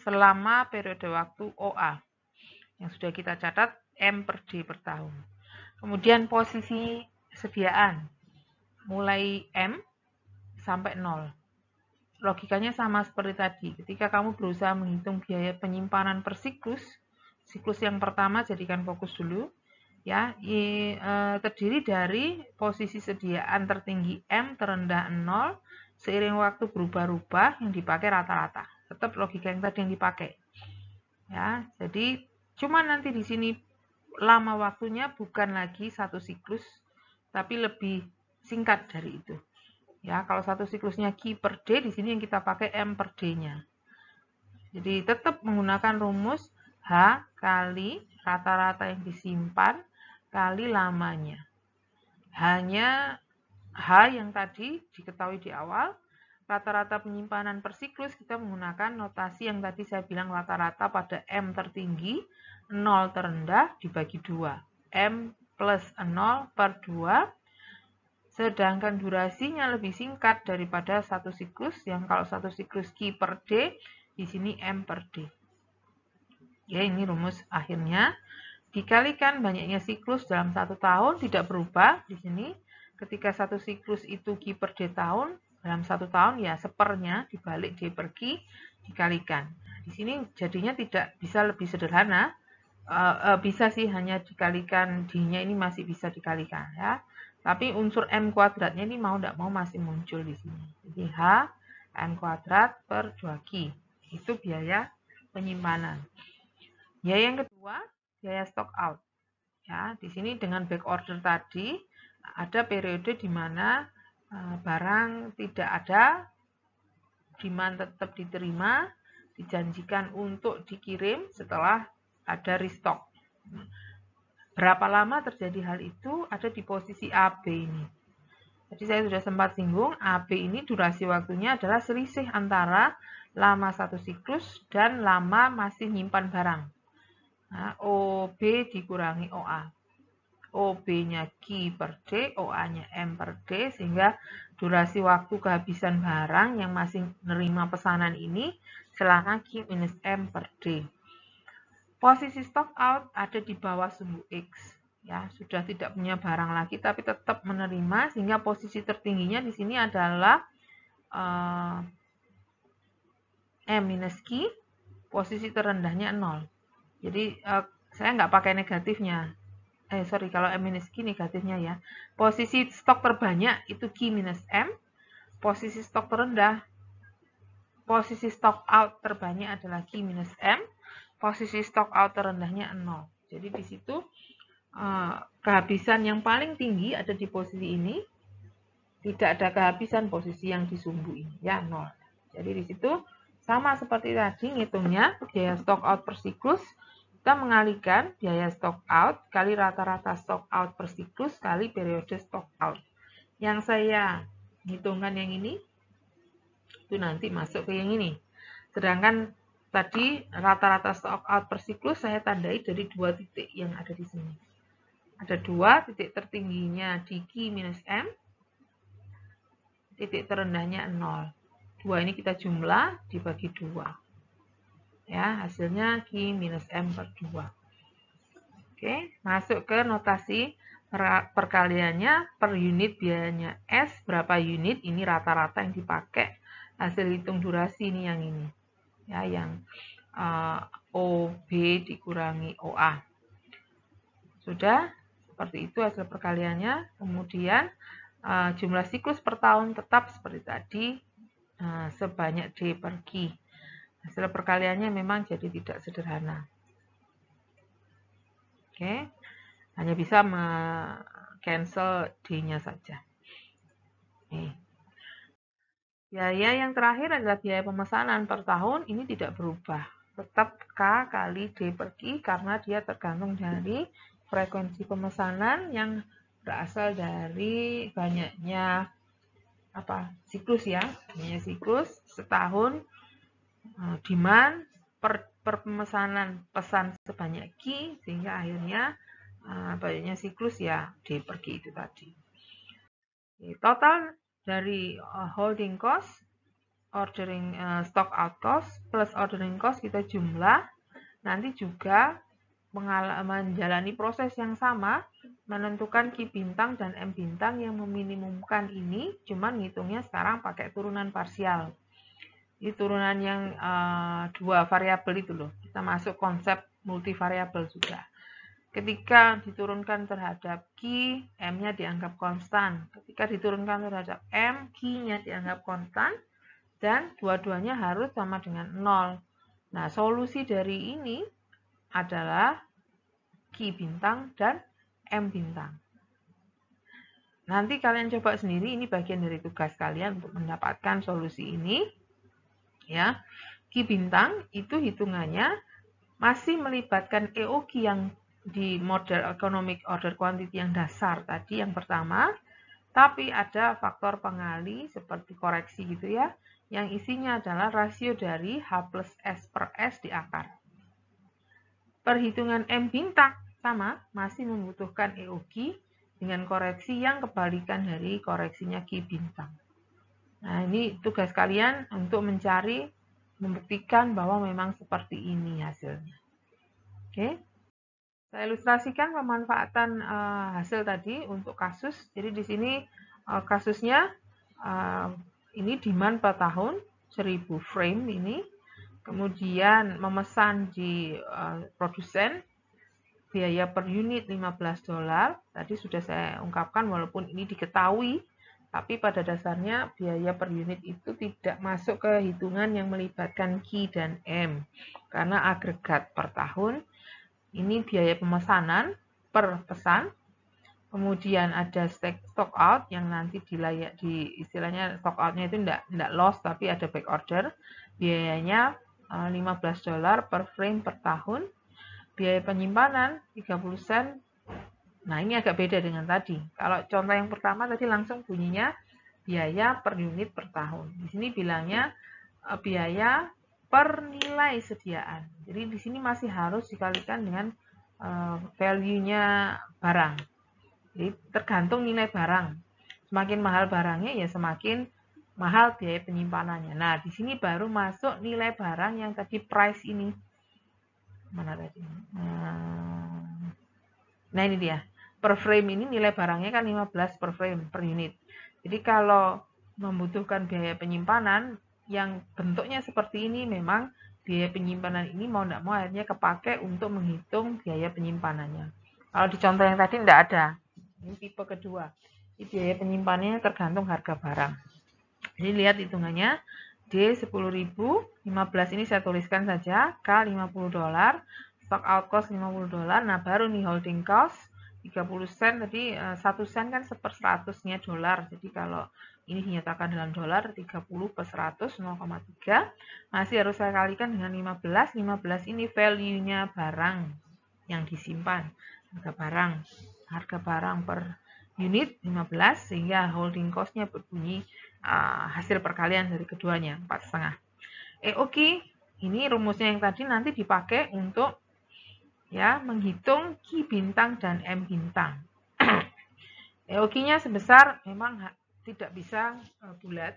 Selama periode waktu OA. Yang sudah kita catat M per D per tahun. Kemudian posisi sediaan. Mulai M sampai 0. Logikanya sama seperti tadi. Ketika kamu berusaha menghitung biaya penyimpanan per siklus yang pertama jadikan fokus dulu, ya, terdiri dari posisi sediaan tertinggi M, terendah 0, seiring waktu berubah-ubah yang dipakai rata-rata. Tetap logika yang tadi yang dipakai. Ya, jadi cuma nanti di sini lama waktunya bukan lagi satu siklus, tapi lebih singkat dari itu. Ya, kalau satu siklusnya Q per D, di sini yang kita pakai M per D-nya. Jadi tetap menggunakan rumus H kali rata-rata yang disimpan kali lamanya. Hanya H yang tadi diketahui di awal, rata-rata penyimpanan per siklus kita menggunakan notasi yang tadi saya bilang rata-rata pada M tertinggi, 0 terendah dibagi 2. M plus 0 per 2. Sedangkan durasinya lebih singkat daripada satu siklus, yang kalau satu siklus Q per D, di sini M per D. Ya, ini rumus akhirnya. Dikalikan banyaknya siklus dalam satu tahun, tidak berubah di sini. Ketika satu siklus itu Q per D tahun, dalam satu tahun ya sepernya dibalik D per Q, dikalikan. Di sini jadinya tidak bisa lebih sederhana. Bisa sih hanya dikalikan, D-nya ini masih bisa dikalikan ya. Tapi unsur M kuadratnya ini mau tidak mau masih muncul di sini. Jadi H M kuadrat per 2Q. Itu biaya penyimpanan. Biaya yang kedua, biaya stock out. Ya, di sini dengan back order tadi, ada periode di mana barang tidak ada, demand tetap diterima, dijanjikan untuk dikirim setelah ada restock. Berapa lama terjadi hal itu ada di posisi AB ini. Jadi saya sudah sempat singgung, AB ini durasi waktunya adalah selisih antara lama satu siklus dan lama masih nyimpan barang. Nah, OB dikurangi OA. OB-nya Q per D, OA-nya M per D, sehingga durasi waktu kehabisan barang yang masih menerima pesanan ini selama Q minus M per D. Posisi stock out ada di bawah sumbu X. Ya, sudah tidak punya barang lagi tapi tetap menerima, sehingga posisi tertingginya di sini adalah M minus Q, posisi terendahnya 0. Jadi saya nggak pakai negatifnya. Kalau M minus Q negatifnya ya. Posisi stok terbanyak itu Q minus M. Posisi stok terendah, posisi stock out terbanyak adalah Q minus M. Posisi stock out terendahnya 0. Jadi di situ kehabisan yang paling tinggi ada di posisi ini, tidak ada kehabisan posisi yang disumbu ini, ya 0. Jadi di situ sama seperti tadi ngitungnya biaya stock out per siklus, kita mengalihkan biaya stock out kali rata-rata stock out per siklus kali periode stock out. Yang saya hitungkan yang ini, itu nanti masuk ke yang ini. Sedangkan tadi rata-rata stock out per siklus saya tandai dari 2 titik yang ada di sini. Ada 2 titik tertingginya di Q minus M, titik terendahnya 0. 2 ini kita jumlah dibagi 2. Ya, hasilnya Q minus M per 2. Oke, masuk ke notasi perkaliannya per unit biayanya S, berapa unit, ini rata-rata yang dipakai. Hasil hitung durasi ini yang ini. Ya, yang OB dikurangi OA. Sudah, seperti itu hasil perkaliannya. Kemudian jumlah siklus per tahun tetap seperti tadi, sebanyak D per Q. Hasil perkaliannya memang jadi tidak sederhana. Oke, hanya bisa cancel D-nya saja. Biaya yang terakhir adalah biaya pemesanan per tahun, ini tidak berubah. Tetap K kali D per Q karena dia tergantung dari frekuensi pemesanan yang berasal dari banyaknya siklus ya, banyaknya siklus setahun, demand per pemesanan pesan sebanyak Q, sehingga akhirnya banyaknya siklus ya D per Q itu tadi. Total dari holding cost, ordering stock out cost plus ordering cost kita jumlah, nanti juga menjalani proses yang sama, menentukan Q bintang dan M bintang yang meminimumkan ini, cuman ngitungnya sekarang pakai turunan parsial. Ini turunan yang 2 variabel itu loh, kita masuk konsep multivariabel juga. Ketika diturunkan terhadap Q, M-nya dianggap konstan. Ketika diturunkan terhadap M, Q-nya dianggap konstan, dan dua-duanya harus sama dengan 0. Nah, solusi dari ini adalah Q bintang dan M bintang. Nanti kalian coba sendiri, ini bagian dari tugas kalian untuk mendapatkan solusi ini. Ya, Q bintang itu hitungannya masih melibatkan EOQ yang di model economic order quantity yang dasar tadi yang pertama, tapi ada faktor pengali seperti koreksi gitu ya, yang isinya adalah rasio dari H plus S per S di akar. Perhitungan M bintang sama, masih membutuhkan EOQ dengan koreksi yang kebalikan dari koreksinya Q bintang. Nah, ini tugas kalian untuk mencari, membuktikan bahwa memang seperti ini hasilnya. Oke. Saya ilustrasikan pemanfaatan hasil tadi untuk kasus. Jadi di sini kasusnya ini demand per tahun 1000 frame ini. Kemudian memesan di produsen, biaya per unit $15. Tadi sudah saya ungkapkan walaupun ini diketahui, tapi pada dasarnya biaya per unit itu tidak masuk ke hitungan yang melibatkan Q dan M. Karena agregat per tahun. Ini biaya pemesanan per pesan, kemudian ada stock out yang nanti istilahnya stock outnya itu tidak loss tapi ada back order, biayanya $15 per frame per tahun, biaya penyimpanan 30 sen. Nah, ini agak beda dengan tadi. Kalau contoh yang pertama tadi langsung bunyinya biaya per unit per tahun. Di sini bilangnya biaya per nilai sediaan. Jadi di sini masih harus dikalikan dengan value-nya barang. Jadi tergantung nilai barang. Semakin mahal barangnya ya semakin mahal biaya penyimpanannya. Nah, di sini baru masuk nilai barang yang tadi price ini. Mana tadi? Nah, ini dia. Per frame ini nilai barangnya kan 15 per frame per unit. Jadi kalau membutuhkan biaya penyimpanan yang bentuknya seperti ini, memang biaya penyimpanan ini mau tidak mau akhirnya kepake untuk menghitung biaya penyimpanannya. Kalau di contoh yang tadi tidak ada. Ini tipe kedua. Ini biaya penyimpanannya tergantung harga barang. Jadi lihat hitungannya. D 10.000, 15 ini saya tuliskan saja, K $50, stock out cost $50. Nah, baru nih holding cost 30 sen. Tadi 1 sen kan $1/100-nya dolar. Jadi kalau ini dinyatakan dalam dolar 30 per 100 0,3. Masih harus saya kalikan dengan 15. 15 ini value-nya barang yang disimpan. Harga barang per unit 15, sehingga holding cost-nya berbunyi hasil perkalian dari keduanya 4,5. EOQ ini rumusnya yang tadi nanti dipakai untuk ya menghitung Q bintang dan M bintang. EOQ-nya sebesar memang tidak bisa bulat.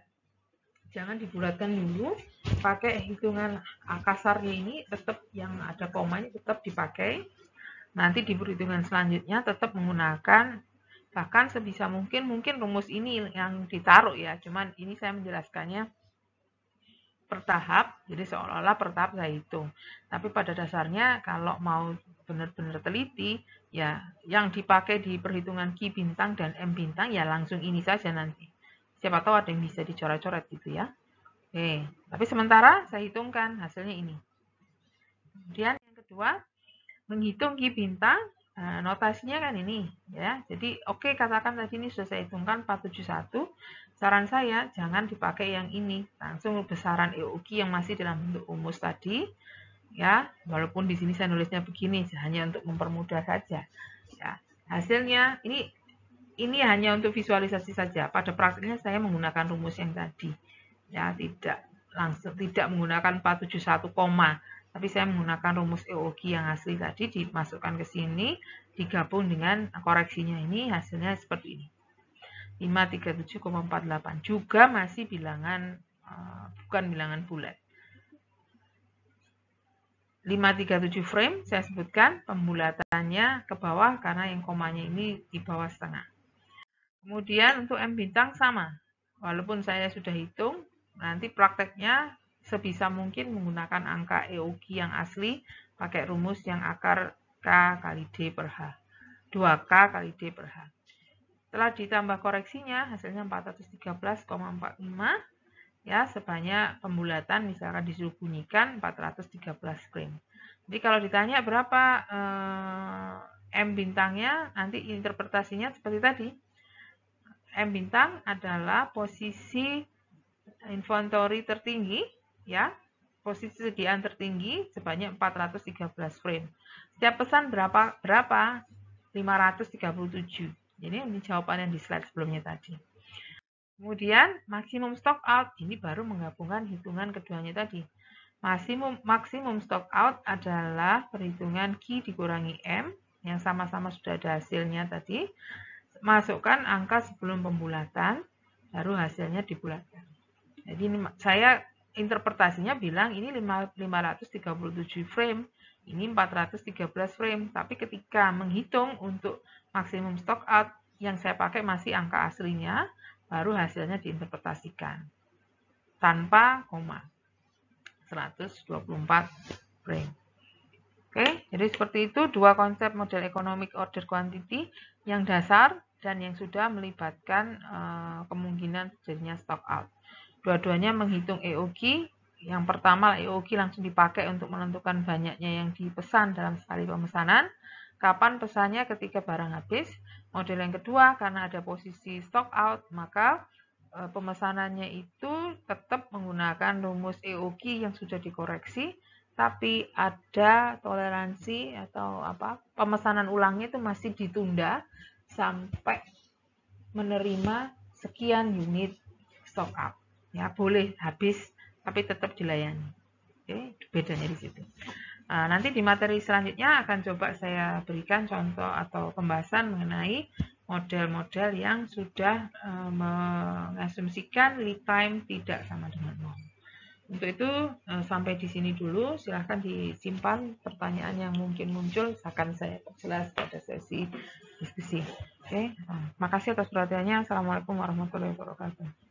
Jangan dibulatkan dulu. Pakai hitungan kasarnya ini tetap yang ada komanya tetap dipakai. Nanti di perhitungan selanjutnya tetap menggunakan, bahkan sebisa mungkin rumus ini yang ditaruh ya. Cuman ini saya menjelaskannya per tahap, jadi seolah-olah per tahap saya hitung. Tapi pada dasarnya kalau mau benar-benar teliti, ya yang dipakai di perhitungan Q bintang dan M bintang ya langsung ini saja nanti. Siapa tahu ada yang bisa dicoret-coret gitu ya. Oke, tapi sementara saya hitungkan hasilnya ini. Kemudian yang kedua, menghitung Q bintang, notasinya kan ini ya. Jadi oke, katakan tadi ini sudah saya hitungkan 471. Saran saya jangan dipakai yang ini, langsung besaran EOQ yang masih dalam bentuk rumus tadi ya. Walaupun di sini saya nulisnya begini hanya untuk mempermudah saja. Ya, hasilnya ini hanya untuk visualisasi saja. Pada praktiknya saya menggunakan rumus yang tadi. Ya, tidak menggunakan 471 koma, tapi saya menggunakan rumus EOQ yang asli tadi dimasukkan ke sini, digabung dengan koreksinya ini, hasilnya seperti ini. 537,48 juga masih bilangan bukan bilangan bulat. 537 frame saya sebutkan pembulatannya ke bawah karena yang komanya ini di bawah setengah. Kemudian untuk M bintang sama. Walaupun saya sudah hitung, nanti prakteknya sebisa mungkin menggunakan angka EOQ yang asli, pakai rumus yang akar K kali D per H. 2K kali D per H. Setelah ditambah koreksinya, hasilnya 413,45 ya, sebanyak pembulatan misalkan disuruh bunyikan 413 frame. Jadi kalau ditanya berapa M bintangnya, nanti interpretasinya seperti tadi. M bintang adalah posisi inventory tertinggi ya, posisi sediaan tertinggi sebanyak 413 frame. Setiap pesan berapa? 537. Jadi ini jawaban yang di slide sebelumnya tadi. Kemudian maksimum stock out, ini baru menggabungkan hitungan keduanya tadi. Maksimum stock out adalah perhitungan Q dikurangi M, yang sama-sama sudah ada hasilnya tadi. Masukkan angka sebelum pembulatan, baru hasilnya dibulatkan. Jadi ini saya interpretasinya bilang ini 537 frame, ini 413 frame. Tapi ketika menghitung untuk maksimum stock out, yang saya pakai masih angka aslinya, baru hasilnya diinterpretasikan tanpa koma. 124 frame. Oke, jadi seperti itu dua konsep model economic order quantity yang dasar dan yang sudah melibatkan kemungkinan terjadinya stock out. Dua-duanya menghitung EOQ. Yang pertama EOQ langsung dipakai untuk menentukan banyaknya yang dipesan dalam sekali pemesanan. Kapan pesannya ketika barang habis. Model yang kedua, karena ada posisi stock out, maka pemesanannya itu tetap menggunakan rumus EOQ yang sudah dikoreksi, tapi ada toleransi atau pemesanan ulangnya itu masih ditunda sampai menerima sekian unit stock out. Ya, boleh habis tapi tetap dilayani. Oke, bedanya di situ. Nanti di materi selanjutnya akan coba saya berikan contoh atau pembahasan mengenai model-model yang sudah mengasumsikan lead time tidak sama dengan 0. Untuk itu sampai di sini dulu. Silahkan disimpan pertanyaan yang mungkin muncul, akan saya perjelas pada sesi diskusi. Oke, makasih atas perhatiannya. Assalamualaikum warahmatullahi wabarakatuh.